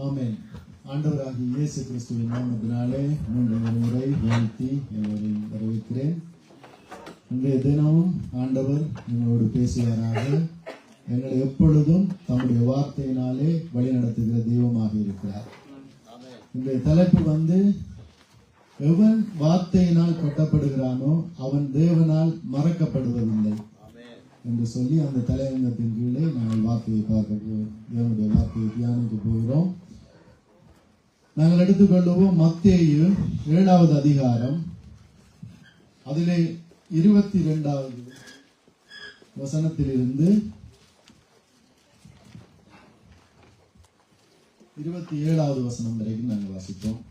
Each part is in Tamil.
ஆமென். ஆண்டவராகிய இயேசு கிறிஸ்துவின் நாமத்தினாலே மீண்டும் முறை வாழ்த்தி எல்லோரையும் வரவேற்கிறேன். இன்றைய தினமும் ஆண்டவர் எங்களோடு பேசுவாராக. எங்களை எப்பொழுதும் தம்முடைய வார்த்தையினாலே வழிநடத்துகிற தெய்வமாக இருக்கிறார். இந்த தலைப்பு எவன் வார்த்தையினால் கட்டப்படுகிறானோ அவன் தேவனால் மறக்கப்படுவதில்லை என்று சொல்லி அந்த தலையங்கத்தின் கீழே நாங்கள் வார்த்தையை தேவனுடைய வார்த்தையை தியானிக்க போகிறோம். நாங்கள் எடுத்துக்கொள்வோம் மத்தேயு 7வது அதிகாரம், அதிலே 22வது வசனத்திலிருந்து 27வது வசனம் வரைக்கும் நாங்கள் வாசிப்போம்.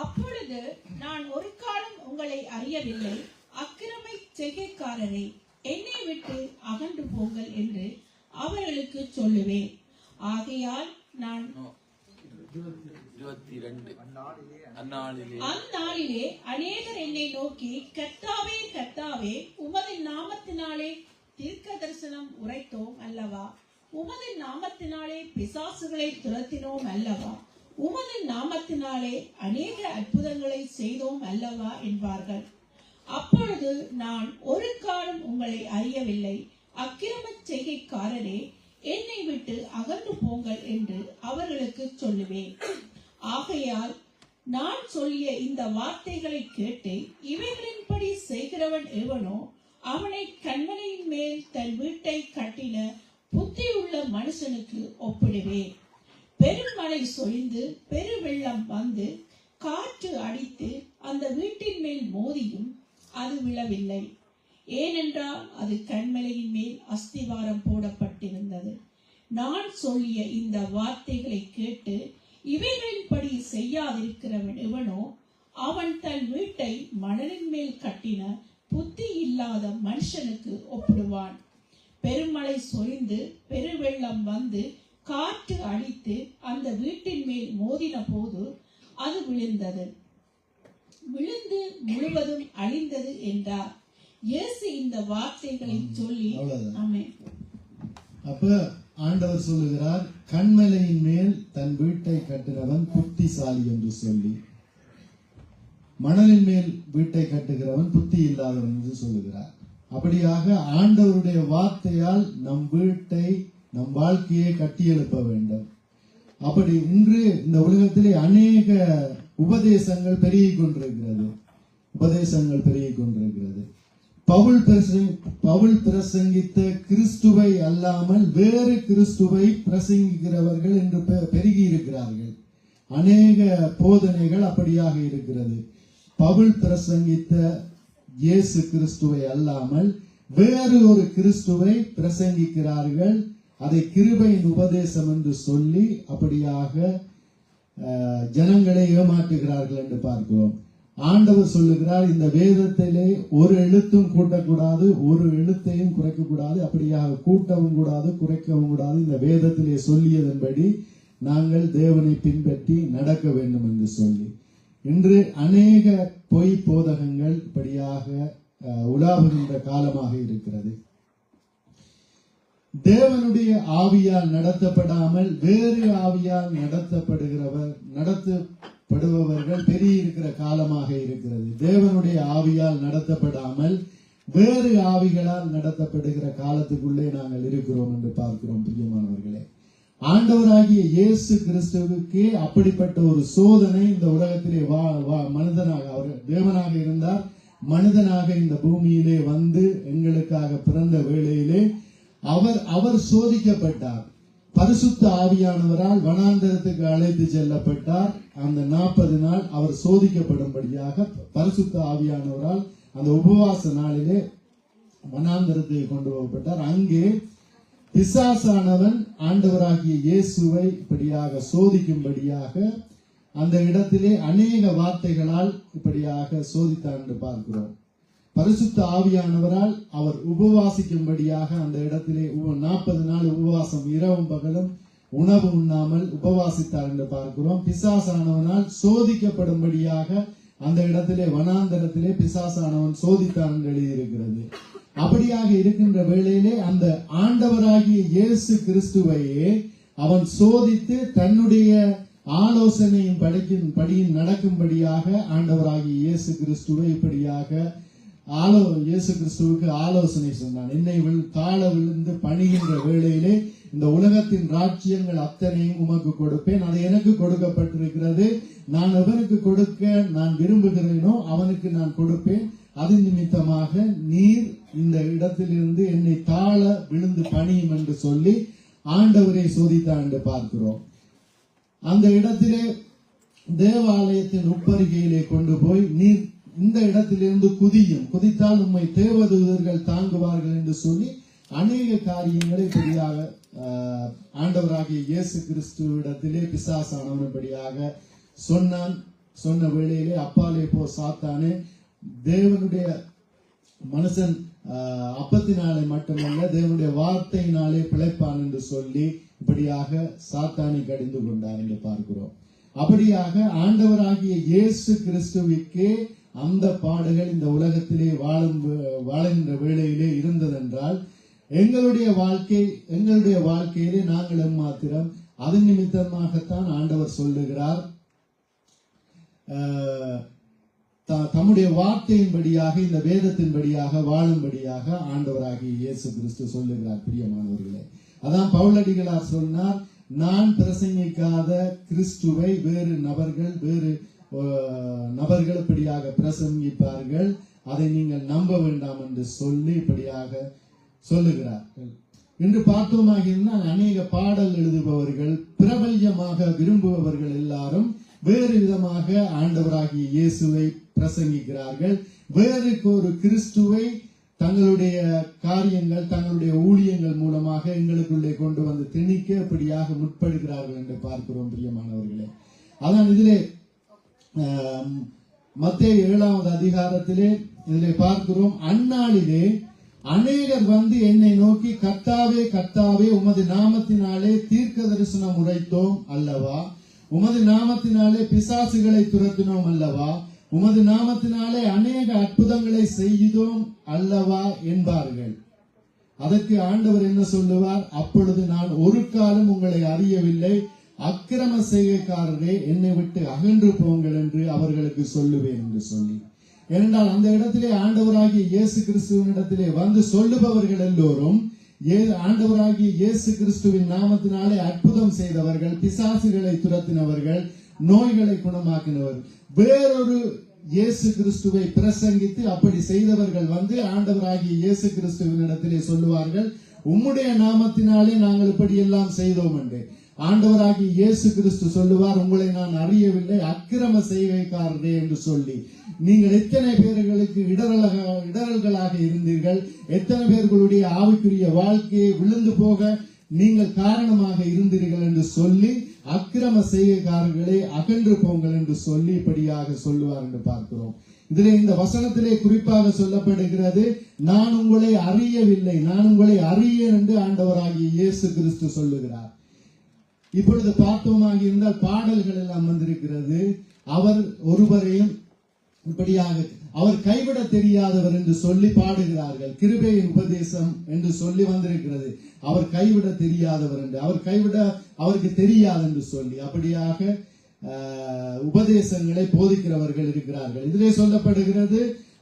அப்பொழுது நான் ஒரு காலம் உங்களை அறியவில்லை, அக்கிரமை செய்கைக்காரரை என்னை விட்டு அகன்று போங்கள் என்று அவர்களுக்கு சொல்லுவேன். ஆகையால் நான் அந்நாளிலே அநேகர் என்னை நோக்கி, கர்த்தாவே கர்த்தாவே, உமது நாமத்தினாலே தீர்க்க தரிசனம் உரைத்தோம் அல்லவா? உமது நாமத்தினாலே பிசாசுகளை துரத்தினோம் அல்லவா? உமது நாமத்தினாலே அநேக அற்புதங்களை செய்தோம் அல்லவா என்பார்கள். அப்பொழுது நான் ஒரு காலம் உங்களை அறியவில்லை, அக்கிரம செய்கைக்காரரே என்னை விட்டு அகன்று போங்கள் என்று அவர்களுக்கு சொல்லுவேன். ஆகையால் நான் சொல்லிய இந்த வார்த்தைகளை கேட்டு இவைகளின்படி செய்கிறவன் எவனோ அவனை கண்மலையின் மேல் தன் வீட்டை கட்டின புத்தியுள்ள மனுஷனுக்கு ஒப்பிடுவேன். பெருமழை சொரிந்து பெருவெள்ளம் வந்து காற்று அடித்து அந்த வீட்டின் மேல் மோதியும் அது விழவில்லை, ஏனென்றால் அது கண்மலையின் மேல் அஸ்திவாரம் போடப்பட்டிருந்தது. நான் சொல்லிய இந்த வார்த்தைகளை கேட்டு இவைகளின்படி செய்யாதிருக்கிறவன் எவனோ அவன் தன் வீட்டை மணலின் மேல் கட்டின புத்தி இல்லாத மனுஷனுக்கு ஒப்பிடுவான். பெருமழை சொரிந்து பெருவெள்ளம் வந்து காற்று அடித்து அந்த வீட்டின் மேல் மோதின போது அது விழுந்து முழுவதும் அழிந்தது என்றார். இயேசு இந்த வார்த்தைகளை சொல்லி ஆமென். அப்ப ஆண்டவர் சொல்லுகிறார், கண்மலையின் மேல் தன் வீட்டை கட்டுகிறவன் புத்திசாலி என்று சொல்லி, மணலின் மேல் வீட்டை கட்டுகிறவன் புத்தி இல்லாதவன் என்று சொல்லுகிறார். அப்படியாக ஆண்டவருடைய வார்த்தையால் நம் வீட்டை, நம் வாழ்க்கையை கட்டியெழுப்ப வேண்டும். அப்படி இன்று இந்த உலகத்திலே அநேக உபதேசங்கள் பெருகிக் கொண்டிருக்கிறது. பவுல் பிரசங்கித்த கிறிஸ்துவை அல்லாமல் வேறு கிறிஸ்துவை பிரசங்கிக்கிறவர்கள் என்று பெருகி இருக்கிறார்கள். அநேக போதனைகள் அப்படியாக இருக்கிறது. பவுல் பிரசங்கித்த இயேசு கிறிஸ்துவை அல்லாமல் வேறு ஒரு கிறிஸ்துவை பிரசங்கிக்கிறார்கள். அதை கிருபையின் உபதேசம் என்று சொல்லி அப்படியாக ஜனங்களை ஏமாற்றுகிறார்கள் என்று பார்க்கிறோம். ஆண்டவர் சொல்லுகிறார், இந்த வேதத்திலே ஒரு எழுத்தும் கூட்டக்கூடாது, ஒரு எழுத்தையும் குறைக்கக்கூடாது, அப்படியாக கூட்டவும் கூடாது, குறைக்கவும் கூடாது. இந்த வேதத்திலே சொல்லியதன்படி நாங்கள் தேவனை பின்பற்றி நடக்க வேண்டும் என்று சொல்லி இன்று அநேக பொய் போதகங்கள் இப்படியாக உலாவுகின்ற காலமாக இருக்கிறது. தேவனுடைய ஆவியால் நடத்தப்படாமல் வேறு ஆவியால் நடத்தப்படுபவர்கள் பெரிய இருக்கிற காலமாக இருக்கிறது. தேவனுடைய ஆவியால் நடத்தப்படாமல் வேறு ஆவிகளால் நடத்தப்படுகிற காலத்துக்குள்ளே நாங்கள் இருக்கிறோம் என்று பார்க்கிறோம். பிரியமானவர்களே, ஆண்டவராகிய இயேசு கிறிஸ்துவுக்கே அப்படிப்பட்ட ஒரு சோதனை இந்த உலகத்திலே மனிதனாக, அவர் தேவனாக இருந்தார், மனிதனாக இந்த பூமியிலே வந்து எங்களுக்காக பிறந்த வேளையிலே அவர் சோதிக்கப்பட்டார். பரிசுத்த ஆவியானவரால் வனாந்தரத்துக்கு அழைத்து செல்லப்பட்டார். அந்த 40 நாள் அவர் சோதிக்கப்படும்படியாக பரிசுத்த ஆவியானவரால் அந்த உபவாச நாளிலே வனாந்தரத்துக்கு கொண்டு போகப்பட்டார். அங்கே பிசாசானவன் ஆண்டவராகிய இயேசுவை இப்படியாக சோதிக்கும்படியாக அந்த இடத்திலே அநேக வார்த்தைகளால் இப்படியாக சோதித்தார் என்று பார்க்கிறோம். பரிசுத்த ஆவியானவரால் அவர் உபவாசிக்கும்படியாக அந்த இடத்திலே 40 நாள் உபவாசம், இரவும் பகலும் உணவு உண்ணாமல் உபவாசித்தார் என்று பார்க்கிறோம். பிசாசானவனால் சோதிக்கப்படும்படியாக அந்த இடத்திலே வனாந்தரத்திலே பிசாசானவன் சோதித்தான் என்று எழுதியிருக்கிறது. அப்படியாக இருக்கின்ற வேளையிலே அந்த ஆண்டவராகிய இயேசு கிறிஸ்துவையே அவன் சோதித்து தன்னுடைய ஆலோசனையின் படியின் நடக்கும்படியாக ஆண்டவராகிய இயேசு கிறிஸ்துவை இப்படியாக இயேசு கிறிஸ்துவுக்கு ஆலோசனை சொன்னான். என்னை தாழ விழுந்து பணிகின்ற வேளையிலே இந்த உலகத்தின் ராஜ்யங்கள் அத்தனையும் உமக்கு கொடுப்பேன், அது எனக்கு கொடுக்கப்பட்டிருக்கிறது. நான் எவனுக்கு கொடுக்க நான் விரும்புகிறேனோ அவனுக்கு நான் கொடுப்பேன். அது நிமித்தமாக நீர் இந்த இடத்திலிருந்து என்னை தாழ விழுந்து பணியும் என்று சொல்லி ஆண்டவரை சோதித்தார் என்று பார்க்கிறோம். அந்த இடத்திலே தேவாலயத்தின் உப்பருகையிலே கொண்டு போய் நீர் இந்த இடத்திலிருந்து குதித்தால் உம்மை தேவதூதர்கள் தாங்குவார்கள் என்று சொல்லி அநேக காரியங்களை பெரியாக ஆண்டவராகிய இயேசு கிறிஸ்துவிடத்திலே பிசாசானவன்படியாக சொன்னான். சொன்ன வேளையிலே அப்பாலே போ சாத்தானே, தேவனுடைய மனுஷன் அப்பத்தினாலே மட்டுமல்ல தேவனுடைய வார்த்தையினாலே பிழைப்பான் என்று சொல்லி இப்படியாக சாத்தானை கடிந்து கொண்டார் என்று பார்க்கிறோம். அப்படியாக ஆண்டவராகிய இயேசு கிறிஸ்துவுக்கே அந்த பாடுகள் இந்த உலகத்திலே வாழுகின்ற வேளையிலே இருந்ததென்றால் எங்களுடைய வாழ்க்கையிலே நாங்கள் மாத்திரம் அது நிமித்தமாகத்தான் ஆண்டவர் சொல்லுகிறார், தம்முடைய வார்த்தையின்படியாக இந்த வேதத்தின்படியாக வாழும்படியாக ஆண்டவராகிய இயேசு கிறிஸ்து சொல்லுகிறார். பிரியமானவர்களே, அதான் பவுலடிகளார் சொன்னார், நான் பிரசங்கிக்காத கிறிஸ்துவை வேறு நபர்கள் இப்படியாக பிரசங்கிப்பார்கள், அதை நீங்கள் நம்ப வேண்டாம் என்று சொல்லி இப்படியாக சொல்லுகிறார்கள். இன்று பார்த்தோமாக இருந்தால் அநேக பாடல் எழுதுபவர்கள், பிரபல்யமாக விரும்புபவர்கள் எல்லாரும் வேறு விதமாக ஆண்டவராகிய இயேசுவை பிரசங்கிக்கிறார்கள். வேறு ஒரு கிறிஸ்துவை தங்களுடைய காரியங்கள் தங்களுடைய ஊழியங்கள் மூலமாக எங்களுக்குள்ளே கொண்டு வந்து திணிக்க இப்படியாக முற்படுகிறார்கள் என்று பார்க்கிறோம். பிரியமானவர்களே, அதான் இதிலே மத்தேயு 7வது அதிகாரத்திலே இதிலே பார்க்கிறோம், அந்நாளிலே அநேகர் வந்து என்னை நோக்கி கர்த்தாவே கர்த்தாவே உமது நாமத்தினாலே தீர்க்க தரிசனம் உரைத்தோம் அல்லவா, உமது நாமத்தினாலே பிசாசுகளை துரத்தினோம் அல்லவா, உமது நாமத்தினாலே அநேக அற்புதங்களை செய்தோம் அல்லவா என்பார்கள். அதற்கு ஆண்டவர் என்ன சொல்லுவார், அப்பொழுது நான் ஒரு காலம் உங்களை அறியவில்லை, அக்கிரம செய்கைக்காரரே என்னை விட்டு அகன்று போங்கள் என்று அவர்களுக்கு சொல்லுவேன் என்று சொல்லி. ஏனென்றால் அந்த இடத்திலே ஆண்டவராகிய இயேசு கிறிஸ்துவின் இடத்திலே வந்து சொல்லுபவர்கள் எல்லோரும் ஆண்டவராகிய இயேசு கிறிஸ்துவின் நாமத்தினாலே அற்புதம் செய்தவர்கள், பிசாசுகளை துரத்தினவர்கள், நோய்களை குணமாக்கினவர்கள். வேறொரு இயேசு கிறிஸ்துவை பிரசங்கித்து அப்படி செய்தவர்கள் வந்து ஆண்டவராகிய இயேசு கிறிஸ்துவின் இடத்திலே சொல்லுவார்கள், உம்முடைய நாமத்தினாலே நாங்கள் இப்படி எல்லாம் செய்தோம் என்று. ஆண்டவராகிய இயேசு கிறிஸ்து சொல்லுவார், உங்களை நான் அறியவில்லை, அக்கிரம செய்கைக்காரரே என்று சொல்லி. நீங்கள் எத்தனை பேர்களுக்கு இடரல்களாக இருந்தீர்கள், எத்தனை பேர்களுடைய ஆவிக்குரிய வாழ்க்கையை விழுந்து போக நீங்கள் காரணமாக இருந்தீர்கள் என்று சொல்லி அக்கிரம செய்கைக்காரர்களே அகன்று போங்கள் என்று சொல்லி இப்படியாக சொல்லுவார் என்று பார்க்கிறோம். இதிலே இந்த வசனத்திலே குறிப்பாக சொல்லப்படுகிறது, நான் உங்களை அறியவில்லை, நான் உங்களை அறியேன் என்று ஆண்டவராகிய இயேசு கிறிஸ்து சொல்லுகிறார். இப்பொழுது பார்த்தோமாக இருந்தால் பாடல்கள் எல்லாம் வந்திருக்கிறது, அவர் ஒருவரையும் இப்படியாக அவர் கைவிட தெரியாதவர் என்று சொல்லி பாடுகிறார்கள். கிருபையின் உபதேசம் என்று சொல்லி வந்திருக்கிறது, அவர் கைவிட தெரியாதவர் என்று, அவருக்கு தெரியாது என்று சொல்லி அப்படியாக உபதேசங்களை போதிக்கிறவர்கள் இருக்கிறார்கள். இதிலே சொல்லப்படுகிறது,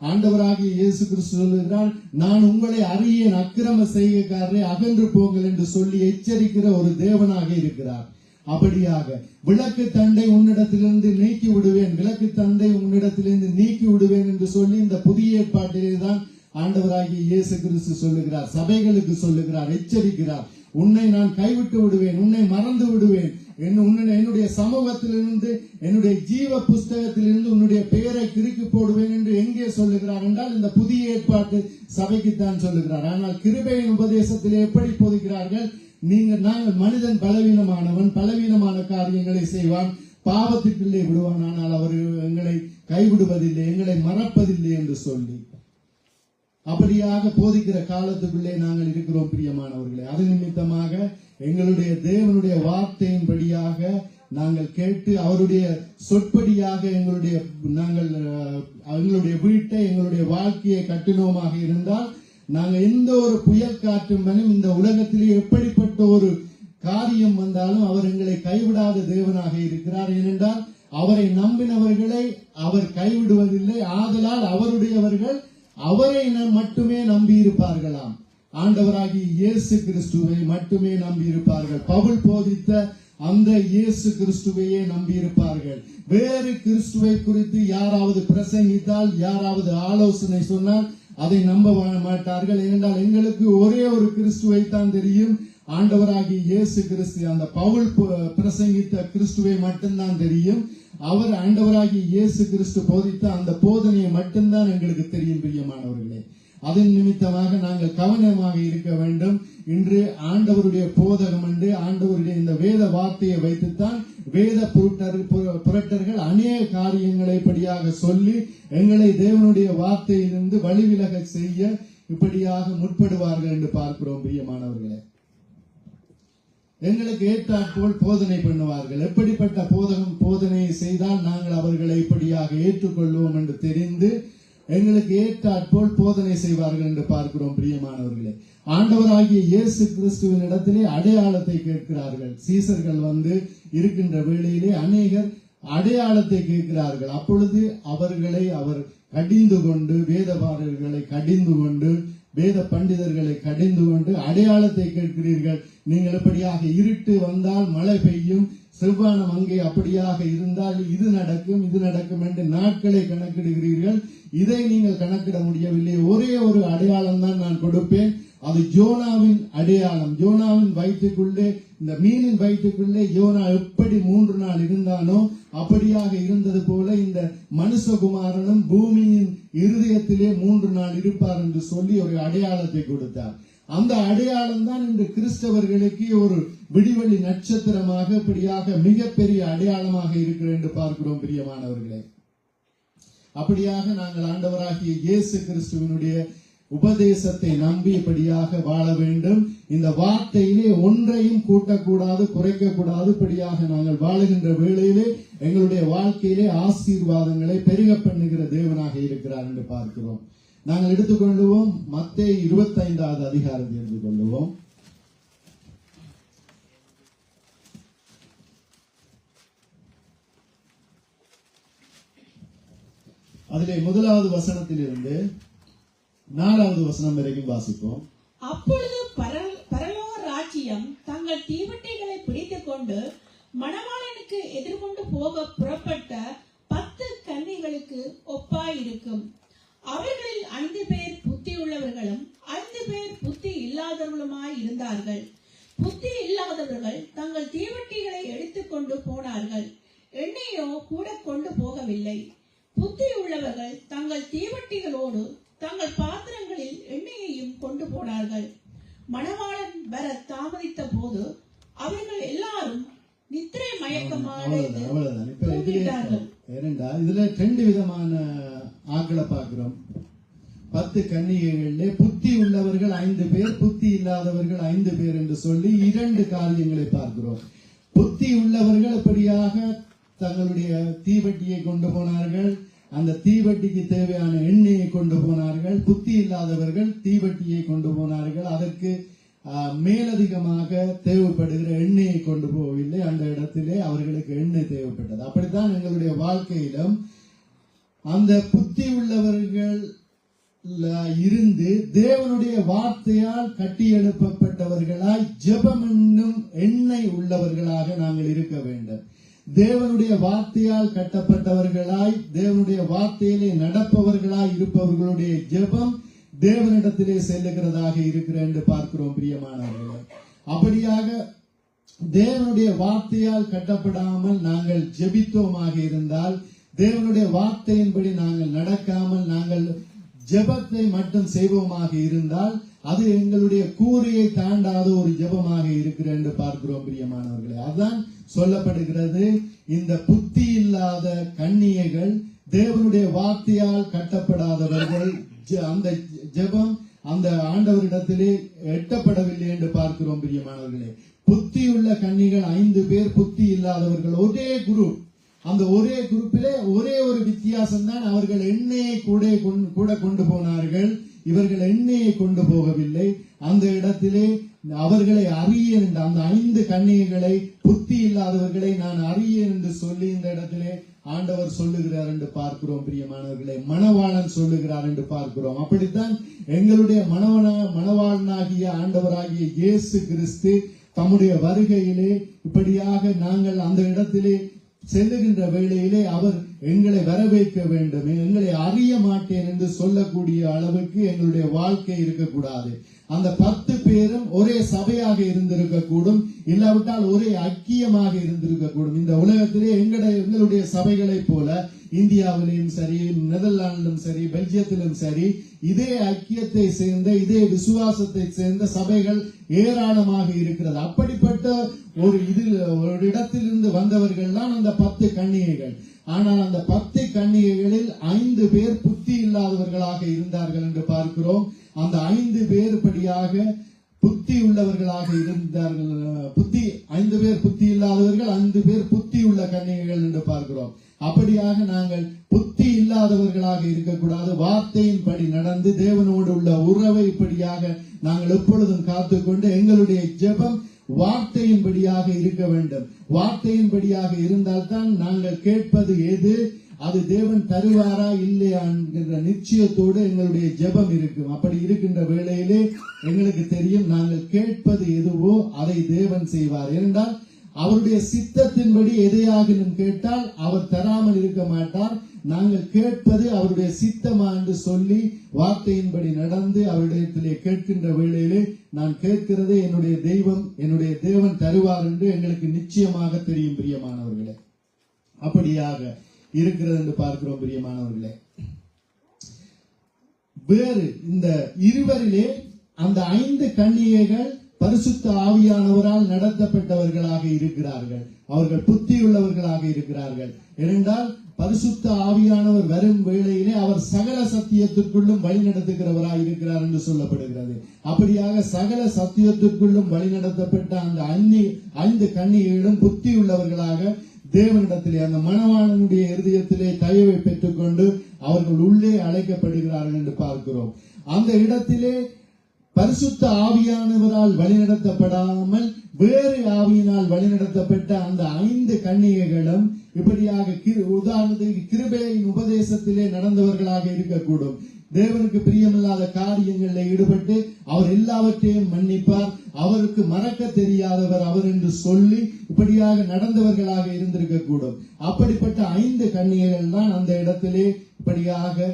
ஆண்டவராகிய இயேசு கிறிஸ்து சொல்லுகிறார், நான் உங்களை அறியேன், அக்கிரம செய்கைக்காரரை அகன்று போங்கள் என்று சொல்லி எச்சரிக்கிற ஒரு தேவனாக இருக்கிறார். அப்படியாக விளக்கு தண்டை உன்னிடத்திலிருந்து நீக்கி விடுவேன், விளக்கு தண்டை உன்னிடத்திலிருந்து நீக்கி விடுவேன் என்று சொல்லி இந்த புதிய ஏற்பாட்டிலே தான் ஆண்டவராகிய இயேசு கிறிஸ்து சொல்லுகிறார், சபைகளுக்கு சொல்லுகிறார், எச்சரிக்கிறார். உன்னை நான் கைவிட்டு விடுவேன், உன்னை மறந்து விடுவேன், என்னுடைய சமூகத்திலிருந்து என்னுடைய ஜீவ புஸ்தகத்திலிருந்து உன்னுடைய பெயரை கிறுக்கி போடுவேன் என்று எங்கே சொல்லுகிறார் என்றால் இந்த புதிய ஏற்பாட்டு சபைக்குத்தான் சொல்லுகிறார். ஆனால் கிருபையின் உபதேசத்திலே எப்படி போதிக்கிறார்கள், நாங்கள் மனிதன் பலவீனமானவன், பலவீனமான காரியங்களை செய்வான், பாவத்திற்குள்ளே விடுவான், ஆனால் அவர் எங்களை கைவிடுவதில்லை, எங்களை மறப்பதில்லை என்று சொல்லி அப்படியாக போதிக்கிற காலத்துக்குள்ளே நாங்கள் இருக்கிறோம். பிரியமானவர்களே, அது நிமித்தமாக எங்களுடைய தேவனுடைய வார்த்தையின்படியாக நாங்கள் கேட்டு அவருடைய சொற்படியாக எங்களுடைய வீட்டை எங்களுடைய வாழ்க்கையை கட்டினோமாக இருந்தால் நாங்கள் எந்த ஒரு புயல் காற்றும் இந்த உலகத்திலே எப்படிப்பட்ட ஒரு காரியம் வந்தாலும் அவர் எங்களை கைவிடாத தேவனாக இருக்கிறார். ஏனென்றால் அவரை நம்பினவர்களை அவர் கைவிடுவதில்லை. ஆதலால் அவருடையவர்கள் அவரை மட்டுமே நம்பி இருப்பார்களாம். ஆண்டவராகிய இயேசு கிறிஸ்துவை மட்டுமே நம்பி இருப்பார்கள். பவுல் போதித்த அந்த இயேசு கிறிஸ்துவையே நம்பி இருப்பார்கள். வேறு கிறிஸ்துவை குறித்து யாராவது பிரசங்கித்தால், யாராவது ஆலோசனை சொன்னால் அதை நம்ப மாட்டார்கள். ஏனென்றால் எங்களுக்கு ஒரே ஒரு கிறிஸ்துவை தான் தெரியும், ஆண்டவராகிய இயேசு கிறிஸ்து. அந்த பவுல் பிரசங்கித்த கிறிஸ்துவை மட்டும்தான் தெரியும். அவர் ஆண்டவராகிய இயேசு கிறிஸ்து போதித்த அந்த போதனையை மட்டும்தான் எங்களுக்கு தெரியும். பிரியமானவர்களே, அதன் நிமித்தமாக நாங்கள் கவனமாக இருக்க வேண்டும். இன்று ஆண்டவருடைய போதகம் என்று ஆண்டவருடைய இந்த வேத வார்த்தையை வைத்துத்தான் வேத புரட்டர்கள் அநேக காரியங்களை இப்படியாக சொல்லி எங்களை தேவனுடைய வார்த்தையிலிருந்து வழிவிலக செய்ய இப்படியாக முற்படுவார்கள் என்று பார்க்கிறோம். பிரியமானவர்களே, எங்களுக்கு ஏற்றாற்போல் போதனை பண்ணுவார்கள். எப்படிப்பட்ட போதனையை செய்தால் நாங்கள் அவர்களை இப்படியாக ஏற்றுக்கொள்வோம் என்று தெரிந்து எங்களுக்கு ஏற்றாற்போல் போதனை செய்வார்கள் என்று பார்க்கிறோம். பிரியமானவர்களே, ஆண்டவராகிய இயேசு கிறிஸ்துவின் இடத்திலே அடையாளத்தை கேட்கிறார்கள். சீசர்கள் இருக்கின்ற வேளையிலே அநேகர் அடையாளத்தை கேட்கிறார்கள். அப்பொழுது அவர்களை அவர் கடிந்து கொண்டு, வேதபாரர்களை கடிந்து கொண்டு, வேத பண்டிதர்களை கடிந்து கொண்டு, அடையாளத்தை கேட்கிறீர்கள். நீங்கள் எப்படியாக இருட்டு வந்தால் மழை பெய்யும், செவ்வானம் அங்கே அப்படியாக இருந்தால் இது நடக்கும், இது நடக்கும் என்று நாட்களை கணக்கிடுகிறீர்கள். இதை நீங்கள் கணக்கிட முடியவில்லை. ஒரே ஒரு அடையாளம் தான் நான் கொடுப்பேன். அது யோனாவின் அடையாளம். யோனாவின் வயிற்றுக்குள்ளே, இந்த மீனின் வயிற்றுக்குள்ளே யோனா எப்படி 3 நாள் இருந்தானோ அப்படியாக இருந்தது போல இந்த மனுஷகுமாரனும் பூமியின் இருதயத்திலே 3 நாள் இருப்பார் என்று சொல்லி ஒரு அடையாளத்தை கொடுத்தார். அந்த அடையாளம் தான் இன்று கிறிஸ்தவர்களுக்கு ஒரு விடிவெள்ளி நட்சத்திரமாக இப்படியாக மிகப்பெரிய அடையாளமாக இருக்கிறது என்று பார்க்கிறோம். பிரியமானவர்களே, அப்படியாக நாங்கள் ஆண்டவராகிய இயேசு கிறிஸ்துவினுடைய உபதேசத்தை நம்பி இப்படியாக வாழ வேண்டும். இந்த வார்த்தையிலே ஒன்றையும் கூட்டக்கூடாது, குறைக்கக்கூடாது. இப்படியாக நாங்கள் வாழுகின்ற வேளையிலே எங்களுடைய வாழ்க்கையிலே ஆசீர்வாதங்களை பெருக பண்ணுகிற தேவனாக இருக்கிறார் என்று பார்க்கிறோம். நாங்கள் எடுத்துக்கொள்வோம் மத்தேயு 25வது அதிகாரத்தை எடுத்துக்கொள்வோம். அதிலே 1வது வசனத்திலிருந்து 4வது வசனம் வரைக்கும் வாசிப்போம். அப்பொழுது பரலோக ராஜ்யம் தங்கள் தீவட்டிகளை பிடித்துக் கொண்டு மணவாளனுக்கு எதிர்கொண்டு போக புறப்பட்ட 10 கன்னிகளுக்கு ஒப்பாயிருக்கும். அவர்களில் 5 பேர் புத்தி உள்ளவர்களும் 5 பேர் புத்தி இல்லாதவர்களுமாய் இருந்தார்கள். புத்தி இல்லாதவர்கள் தங்கள் தீவட்டிகளை எடுத்துக்கொண்டு போனார்கள், எண்ணெயோ கூட கொண்டு போகவில்லை. புத்தி உள்ளவர்கள் தங்கள் தீவட்டிகளோடு தங்கள் பாத்திரங்களில் எண்ணெயையும் கொண்டு போனார்கள். மணவாளன் வர தாமதித்த போது அவர்கள் எல்லாரும் நித்திரை மயக்கமடைந்து தூங்கிட்டார்கள். இதுல 2 விதமான ஆட்களை பார்க்கிறோம். 10 கன்னிகைகளிலே புத்தி உள்ளவர்கள் 5 பேர், புத்தி இல்லாதவர்கள் 5 பேர் என்று சொல்லி 2 காரியங்களை பார்க்கிறோம். புத்தி உள்ளவர்கள் எப்படியாக தங்களுடைய தீவட்டியை கொண்டு போனார்கள், அந்த தீவட்டிக்கு தேவையான எண்ணெயை கொண்டு போனார்கள். புத்தி இல்லாதவர்கள் தீவட்டியை கொண்டு போனார்கள், அதற்கு மேலதிகமாக தேவைப்படுகிற எண்ணெயை கொண்டு போகவில்லை. அந்த இடத்திலே அவர்களுக்கு எண்ணெய் தேவைப்பட்டது. அப்படித்தான் எங்களுடைய வாழ்க்கையிலும் அந்த புத்தி உள்ளவர்கள் இருந்து தேவனுடைய வார்த்தையால் கட்டி எழுப்பப்பட்டவர்களாய் ஜெபம் என்னும் எண்ணெய் உள்ளவர்களாக நாங்கள் இருக்க வேண்டும். தேவனுடைய வார்த்தையால் கட்டப்பட்டவர்களாய், தேவனுடைய வார்த்தையிலே நடப்பவர்களாய் இருப்பவர்களுடைய ஜெபம் தேவனிடத்திலே செல்லுகிறதாக இருக்கிறது என்று பார்க்கிறோம். பிரியமானவர்களே, அப்படியாக தேவனுடைய வார்த்தையால் கட்டப்படாமல் நாங்கள் ஜெபித்தோமாக இருந்தால், தேவனுடைய வார்த்தையின்படி நாங்கள் நடக்காமல் நாங்கள் ஜெபத்தை மட்டும் செய்வோமாக இருந்தால், அது எங்களுடைய கூரையை தாண்டாத ஒரு ஜெபமாக இருக்கிறது என்று பார்க்கிறோம். பிரியமானவர்களே, அதுதான் சொல்லப்படுகிறது. இந்த புத்தி இல்லாத கன்னிகைகள், தேவனுடைய வார்த்தையால் கட்டப்படாதவர்கள், அந்த ஜெபம் அந்த ஆண்டவரிடத்திலே எட்டப்படவில்லை என்று பார்க்கிறோம். பிரியமானவர்களே, புத்தியுள்ள கன்னிகள் 5 பேர், புத்தி இல்லாதவர்கள் ஒரே குரூப். அந்த ஒரே குரூப்பிலே ஒரே ஒரு வித்தியாசம் தான், அவர்கள் எண்ணெயை கூட கொண்டு போனார்கள், இவர்கள் எண்ணெயை கொண்டு போகவில்லை. அந்த இடத்திலே அவர்களை அறியேன் என்று, அந்த 5 கன்னிகைகளை, புத்தி இல்லாதவர்களை நான் அறியேன் என்று சொல்லி இந்த இடத்திலே ஆண்டவர் சொல்லுகிறார் என்று பார்க்கிறோம். பிரியமானவர்களே, மணவாளன் சொல்லுகிறார் என்று பார்க்கிறோம். அப்படித்தான் எங்களுடைய மணவாளனாகிய ஆண்டவராகிய இயேசு கிறிஸ்து தம்முடைய வருகையிலே இப்படியாக நாங்கள் அந்த இடத்திலே செல்லுகின்ற வேளையிலே அவர் எங்களை வரவேற்க வேண்டும், எங்களை அறிய மாட்டேன் என்று சொல்லக்கூடிய அளவுக்கு எங்களுடைய வாழ்க்கை இருக்கக்கூடாது. அந்த 10 பேரும் ஒரே சபையாக இருந்திருக்க கூடும், இல்லாவிட்டால் ஒரே ஐக்கியமாக இருந்திருக்க கூடும். இந்த உலகத்திலே எங்களுடைய சபைகளை போல இந்தியாவிலும் சரி, நெதர்லாந்திலும் சரி, பெல்ஜியத்திலும் சரி, இதே ஐக்கியத்தை சேர்ந்த, இதே விசுவாசத்தை சேர்ந்த சபைகள் ஏராளமாக இருக்கிறது. அப்படிப்பட்ட ஒரு இடத்திலிருந்து வந்தவர்கள் தான் அந்த 10 கன்னிகைகள். ஆனால் அந்த 10 கன்னிகைகளில் 5 பேர் புத்தி இல்லாதவர்களாக இருந்தார்கள் என்று பார்க்கிறோம். அந்த 5 பேர் படியாக புத்தி உள்ளவர்களாக இருந்தார்கள். 5 பேர் புத்தி இல்லாதவர்கள், 5 பேர் புத்தி உள்ள கன்னிகைகள் என்று பார்க்கிறோம். அப்படியாக நாங்கள் புத்தி இல்லாதவர்களாக இருக்கக்கூடாது. வார்த்தையின்படி நடந்து தேவனோடு உள்ள உறவை இப்படியாக நாங்கள் எப்பொழுதும் காத்துக்கொண்டு எங்களுடைய ஜெபம் வார்த்தையின்படியாக இருக்க வேண்டும். வார்த்தையின்படியாக இருந்தால்தான் நாங்கள் கேட்பது எது, அது தேவன் தருவாரா இல்லையா என்கின்ற நிச்சயத்தோடு எங்களுடைய ஜெபம் இருக்கும். அப்படி இருக்கின்ற வேளையிலே எங்களுக்கு தெரியும் நாங்கள் கேட்பது எதுவோ அதை தேவன் செய்வார். ஏனென்றால் அவருடைய சித்தத்தின்படி எதையாகிலும் கேட்டால் அவர் தராமல் இருக்க மாட்டார். நாங்கள் கேட்பது அவருடைய சித்தமா என்று சொல்லி வார்த்தையின்படி நடந்து அவருடையத்திலே கேட்கின்ற வேளையிலே நான் கேட்கிறதே என்னுடைய தேவன் தருவார் என்று எங்களுக்கு நிச்சயமாக தெரியும். பிரியமானவர்களே, அப்படியாக இருக்கிறது என்று பார்க்கிறோம். பிரியமானவர்களே, வேறு இந்த இருவரிலே அந்த 5 கன்னிகைகள் பரிசுத்த ஆவியானவரால் நடத்தப்பட்டவர்களாக இருக்கிறார்கள். அவர்கள் புத்தியுள்ளவர்களாக இருக்கிறார்கள். ஏனென்றால் பரிசுத்த ஆவியானவர் வரும் வேளையிலே அவர் சகல சத்தியத்திற்குள்ளும் வழி நடத்துகிறவராய் இருக்கிறார் என்று சொல்லப்படுகிறது. அப்படியாக சகல சத்தியத்திற்குள்ளும் வழி நடத்தப்பட்ட அந்த 5 கன்னிகைகளும் புத்தி உள்ளவர்களாக தேவனிடத்திலே, அந்த மணவாளனுடைய இருதயத்திலே தயவை பெற்றுக்கொண்டு அவர்கள் உள்ளே அழைக்கப்படுகிறார்கள் என்று பார்க்கிறோம். அந்த இடத்திலே பரிசுத்த ஆவியானவரால் வழிநடத்தப்படாமல் வேறு ஆவியினால் வழிநடத்தப்பட்ட அந்த 5 கன்னிகைகளும் இப்படியாக உதாரணத்துக்கு கிருபையின் உபதேசத்திலே நடந்தவர்களாக இருக்கக்கூடும். தேவனுக்கு பிரியமில்லாத காரியங்களில் ஈடுபட்டு அவர் எல்லாவற்றையும் மன்னிப்பார், அவருக்கு மறக்க தெரியாதவர் அவர் என்று சொல்லி இப்படியாக நடந்தவர்களாக இருந்திருக்க கூடும். அப்படிப்பட்ட 5 கன்னிகைகள் தான் அந்த இடத்திலே இப்படியாக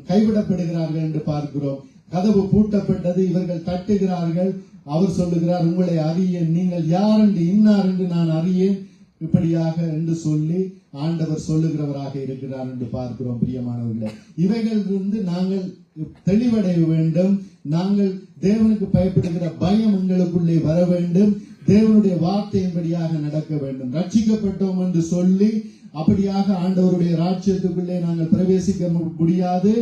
கைவிடப்படுகிறார்கள் என்று பார்க்கிறோம். கதவு பூட்டப்பட்டது, இவர்கள் தட்டுகிறார்கள். அவர் சொல்லுகிறார், உங்களை அறியேன், நீங்கள் யார் என்று இன்னார் என்று நான் அறியேன் இப்படியாக என்று சொல்லி ஆண்டவர் சொல்லுகிறவராக இருக்கிறார் என்று பார்க்கிறோம். பிரியமானவர்களே, இவைகளிலிருந்து நாங்கள் தெளிவடைய வேண்டும். நாங்கள் தேவனுக்கு பயப்படுகிற பயம் எங்களுக்குள்ளே வர வேண்டும். தேவனுடைய வார்த்தையின்படியாக நடக்க வேண்டும். ரட்சிக்கப்பட்டோம் என்று சொல்லி அப்படியாக ஆண்டவருடைய ராஜ்யத்துக்குள்ளே நாங்கள் பிரவேசிக்க முடியாது.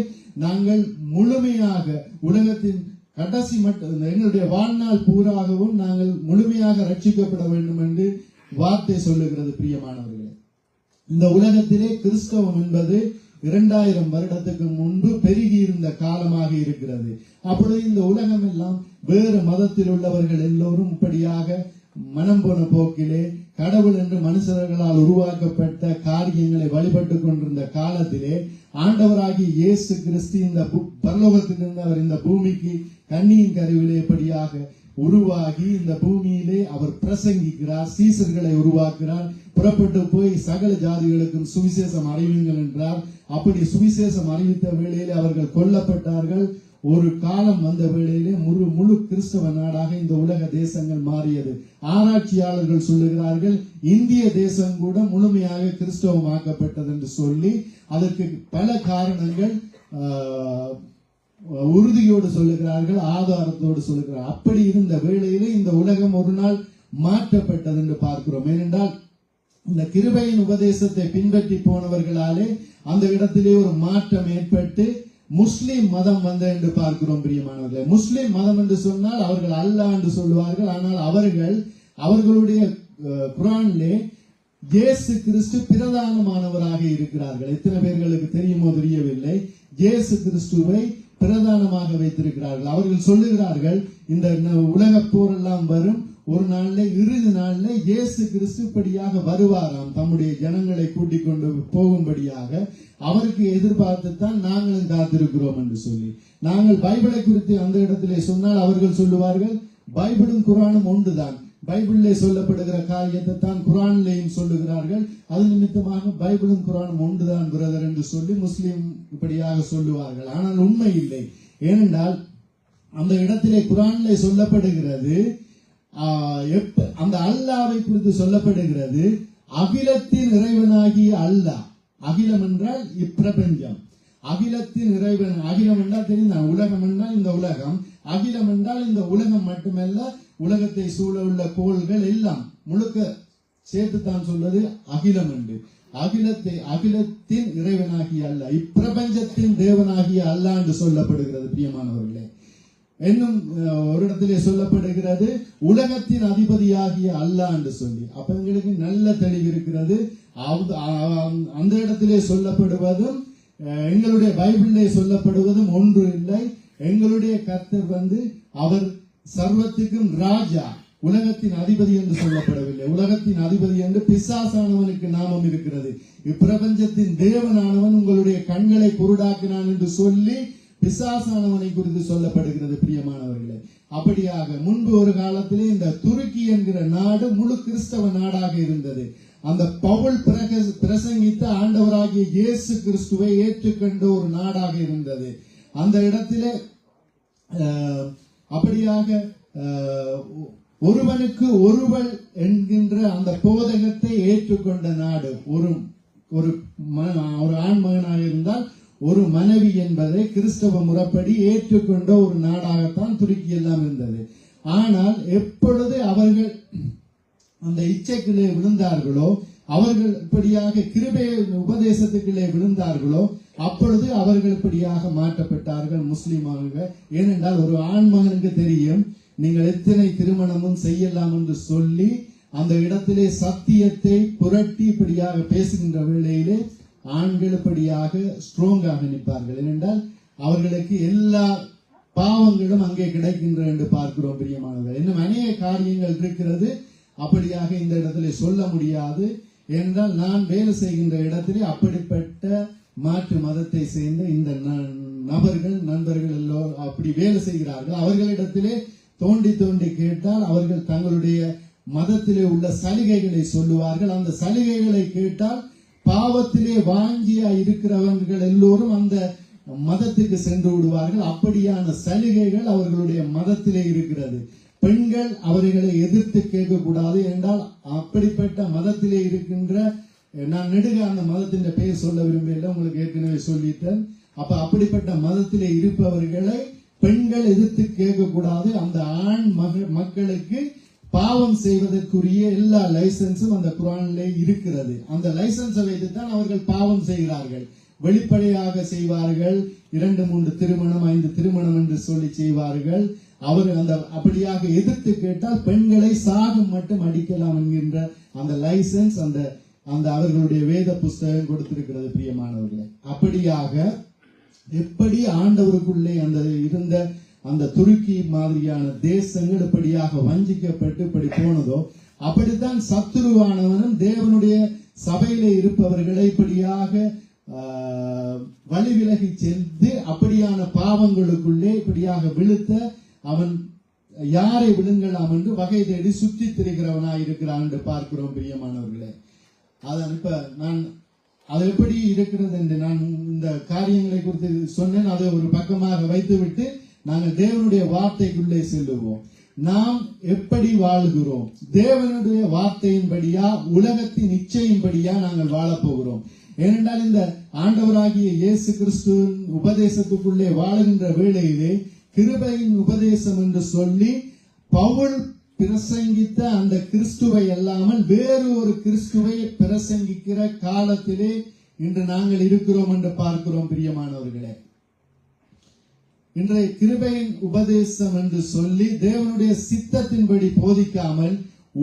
நாங்கள் முழுமையாக உலகத்தின் கடைசி மட்டும் எங்களுடைய வாழ்நாள் பூராகவும் நாங்கள் முழுமையாக ரட்சிக்கப்பட வேண்டும் என்று வார்த்தை சொல்லுகிறது. பிரியமானவர்களே, இந்த உலகத்திலே கிறிஸ்தவம் என்பது 2000 வருடத்துக்கு முன்பு பெருகி இருந்த காலமாக இருக்கிறது. அப்பொழுது இந்த உலகம் எல்லாம் வேறு மதத்தில் உள்ளவர்கள் எல்லோரும் இப்படியாக மனம் போன போக்கிலே கடவுள் என்று மனுஷர்களால் உருவாக்கப்பட்ட காரியங்களை வழிபட்டு கொண்டிருந்த காலத்திலே ஆண்டவராகிய இயேசு கிறிஸ்து இந்த பரலோகத்திலிருந்து அவர் இந்த பூமிக்கு கன்னியின் கருவிலே இப்படியாக உருவாகி இந்த பூமியிலே அவர் பிரசங்கிக்கிறார், சீசர்களை உருவாக்குறார். புறப்பட்டு போய் சகல ஜாதிகளுக்கும் சுவிசேஷம் அறிவிங்கள் என்றார். அப்படி சுவிசேஷம் அறிவித்த வேளையிலே அவர்கள் கொல்லப்பட்டார்கள். ஒரு காலம் வந்த வேளையிலே முழு கிறிஸ்தவ நாடாக இந்த உலக தேசங்கள் மாறியது. ஆராய்ச்சியாளர்கள் சொல்லுகிறார்கள், இந்திய தேசம் கூட முழுமையாக கிறிஸ்தவமாக்கப்பட்டது என்று சொல்லி அதற்கு பல காரணங்கள் உறுதியோடு சொல்லுகிறார்கள், ஆதாரத்தோடு சொல்லுகிறார்கள். அப்படி இருந்த வேளையிலே இந்த உலகம் ஒரு நாள் மாற்றப்பட்டது என்று பார்க்கிறோம். ஏனென்றால் இந்த கிருபையின் உபதேசத்தை பின்பற்றி போனவர்களாலே அந்த இடத்திலே ஒரு மாற்றம் ஏற்பட்டு முஸ்லிம் மதம் வந்த என்று பார்க்கிறோம். பிரியமானவர்களே, முஸ்லிம் மதம் என்று சொன்னால் அவர்கள் அல்லாஹ் என்று சொல்லுவார்கள். ஆனால் அவர்களுடைய குர்ஆனிலே இயேசு கிறிஸ்து பிரதானமானவராக இருக்கிறார்கள். எத்தனை பேர்களுக்கு தெரியுமோ தெரியவில்லை. இயேசு கிறிஸ்துவை பிரதானமாக வைத்திருக்கிறார்கள். அவர்கள் சொல்லுகிறார்கள், இந்த உலக போர் எல்லாம் வரும், ஒரு நாள்ல இறுதி நாள்ல இயேசு கிறிஸ்து இப்படியாக வருவாராம், தம்முடைய ஜனங்களை கூட்டிக் கொண்டு போகும்படியாக. அவருக்கு எதிர்பார்த்துத்தான் நாங்களும் காத்திருக்கிறோம் என்று சொல்லி, நாங்கள் பைபிளை குறித்து அந்த இடத்திலே சொன்னால் அவர்கள் சொல்லுவார்கள், பைபிளும் குரானும் ஒன்றுதான், பைபிளிலே சொல்லப்படுகிற காரியத்தை தான் குரானிலேயும் சொல்லுகிறார்கள், அது நிமித்தமாக பைபிளும் குரானும் ஒன்றுதான் பிரதர் என்று சொல்லி முஸ்லிம் இப்படியாக சொல்லுவார்கள். ஆனால் உண்மை இல்லை. ஏனென்றால் அந்த இடத்திலே குரானிலே சொல்லப்படுகிறது, அந்த அல்லாவை குறித்து சொல்லப்படுகிறது, அகிலத்தின் இறைவனாகிய அல்லாஹ். அகிலம் என்றால் இப்பிரபஞ்சம், அகிலத்தின் இறைவன். அகிலம் என்றால் தெரிந்த உலகம் என்றால் இந்த உலகம், அகிலம் என்றால் இந்த உலகம் மட்டுமல்ல, உலகத்தை சூழ உள்ள கோள்கள் எல்லாம் முழுக்க சேர்த்துத்தான் சொல்வது அகிலம் என்று. அகிலத்தின் இறைவனாகிய அல்லாஹ், இப்பிரபஞ்சத்தின் தேவனாகிய அல்லாஹ் என்று சொல்லப்படுகிறது. பிரியமானவர்களே, இன்னும் ஒரு இடத்திலே சொல்லப்படுகிறது உலகத்தின் அதிபதியாகிய அல்லாஹ் என்று சொல்லி. அப்ப எங்களுக்கு நல்ல தெளிவு இருக்கிறது. அந்த இடத்திலே சொல்லப்படுவதும் எங்களுடைய பைபிளிலே சொல்லப்படுவதும் ஒன்று இல்லை. எங்களுடைய கர்த்தர் அவர் சர்வத்துக்கும் ராஜா, உலகத்தின் அதிபதி என்று சொல்லப்படவில்லை. உலகத்தின் அதிபதி என்று பிசாசானவனுக்கு நாமம் இருக்கிறது. இப்பிரபஞ்சத்தின் தேவனானவன் உங்களுடைய கண்களை குருடாக்கினான் என்று சொல்லி பிசாசானவனை குறித்து சொல்லப்படுகிறது. பிரியமானவர்களே, அப்படியாக முன்பு ஒரு காலத்திலே இந்த துருக்கி என்கிற நாடு முழு கிறிஸ்தவ நாடாக இருந்தது. அந்த பவுல் பிரசங்கித்த ஆண்டவராகிய இயேசு கிறிஸ்துவை ஏற்றுக்கொண்ட ஒரு நாடாக இருந்தது. அந்த இடத்திலே அப்படியாக ஒருவனுக்கு ஒருவள் என்கின்ற அந்த போதகத்தை ஏற்றுக்கொண்ட நாடு. ஒரு ஆண் மகனாக இருந்தால் ஒரு மனைவி என்பதை கிறிஸ்தவ முறைப்படி ஏற்றுக்கொண்ட ஒரு நாடாகத்தான் துருக்கி எல்லாம் இருந்தது. ஆனால் எப்பொழுது அவர்கள் அந்த இச்சைக்குள்ளே விழுந்தார்களோ, அவர்கள் இப்படியாக கிருபை உபதேசத்துக்குள்ளே விழுந்தார்களோ, அப்பொழுது அவர்கள் இப்படியாக மாற்றப்பட்டார்கள் முஸ்லிமாக. ஏனென்றால் ஒரு ஆண் மகனுக்கு தெரியும் நீங்கள் எத்தனை திருமணமும் செய்யலாம் என்று சொல்லி அந்த இடத்திலே சத்தியத்தை புரட்டி இப்படியாக பேசுகின்ற வேளையிலே ஆண்கள் இப்படியாக ஸ்ட்ராங்காக நிற்பார்கள். ஏனென்றால் அவர்களுக்கு எல்லா பாவங்களும் அங்கே கிடைக்கின்ற என்று பார்க்கிறோம். பிரியமானவர்கள், இன்னும் அநேக காரியங்கள் இருக்கிறது, அப்படியாக இந்த இடத்திலே சொல்ல முடியாது. ஏனென்றால் நான் வேலை செய்கின்ற இடத்திலே அப்படிப்பட்ட மாற்று மதத்தை சேர்ந்த இந்த நண்பர்கள் எல்லோரும் அப்படி வேலை செய்கிறார்கள். அவர்களிடத்திலே தோண்டி தோண்டி கேட்டால் அவர்கள் தங்களுடைய மதத்திலே உள்ள சலுகைகளை சொல்லுவார்கள். அந்த சலுகைகளை கேட்டால் பாவத்திலே வாங்கியா இருக்கிறவர்கள் எல்லோரும் அந்த மதத்துக்கு சென்று விடுவார்கள். அப்படியான சலுகைகள் அவர்களுடைய மதத்திலே இருக்கிறது. பெண்கள் அவர்களை எதிர்த்து கேட்கக்கூடாது என்றால் அப்படிப்பட்ட மதத்திலே இருக்கின்ற, நான் நெடுக அந்த மதத்தின் பெயர் சொல்ல விரும்பல, உங்களுக்கு ஏற்கனவே சொல்லிட்டேன். அப்படிப்பட்ட மதத்திலே இருப்பவர்களை பெண்கள் எதிர்த்து கேட்கக்கூடாது. அந்த ஆண் மக்களுக்கு பாவம் செய்வதற்குரிய எல்லா லைசன்ஸும் அந்த குர்ஆனிலே இருக்கிறது. அந்த லைசன்ஸை வைத்துத்தான் அவர்கள் பாவம் செய்கிறார்கள். வெளிப்படையாக செய்வார்கள், 2-3 திருமணம் 5 திருமணம் என்று சொல்லி செய்வார்கள். அவர்கள் அந்த அப்படியாக எதிர்த்து கேட்டால் பெண்களை சாகும் மட்டும் அடிக்கலாம் என்கின்ற அந்த லைசன்ஸ் அந்த அவர்களுடைய வேத புஸ்தகம் கொடுத்திருக்கிறது. பிரியமானவர்களே, அப்படியாக எப்படி ஆண்டவருக்குள்ளே அந்த இருந்த அந்த துருக்கி மாதிரியான தேசங்கள் இப்படியாக வஞ்சிக்கப்பட்டு இப்படி போனதோ, அப்படித்தான் சத்துருவானவனும் தேவனுடைய சபையிலே இருப்பவர்களை இப்படியாக வழிவிலகி சென்று அப்படியான பாவங்களுக்குள்ளே இப்படியாக விழுத்த அவன் யாரை விழுங்கலாம் என்று வகை தேடி சுற்றி திரிகிறவனாய் இருக்கிறான் என்று பார்க்கிறோம். பிரியமானவர்களே, அதான் இப்ப நான் அது எப்படி இருக்கிறது என்று நான் இந்த காரியங்களை குறித்து சொன்னேன். அதை ஒரு பக்கமாக வைத்துவிட்டு நாங்கள் தேவனுடைய வார்த்தைக்குள்ளே செல்லுவோம். நாம் எப்படி வாழ்கிறோம்? தேவனுடைய வார்த்தையின்படியா, உலகத்தின் இச்சையின்படியா நாங்கள் வாழப்போகிறோம்? ஏனென்றால் இந்த ஆண்டவராகிய இயேசு கிறிஸ்துவின் உபதேசத்துக்குள்ளே வாழுகின்ற வேளையிலே கிருபையின் உபதேசம் என்று சொல்லி பவுல் பிரசங்கித்த அந்த கிறிஸ்துவை அல்லாமல் வேறு ஒரு கிறிஸ்துவை பிரசங்கிக்கிற காலத்திலே இன்று நாங்கள் இருக்கிறோம் என்று பார்க்கிறோம். பிரியமானவர்களே, இன்றைய கிருபையின் உபதேசம் என்று சொல்லி தேவனுடைய சித்தத்தின்படி போதிக்காமல்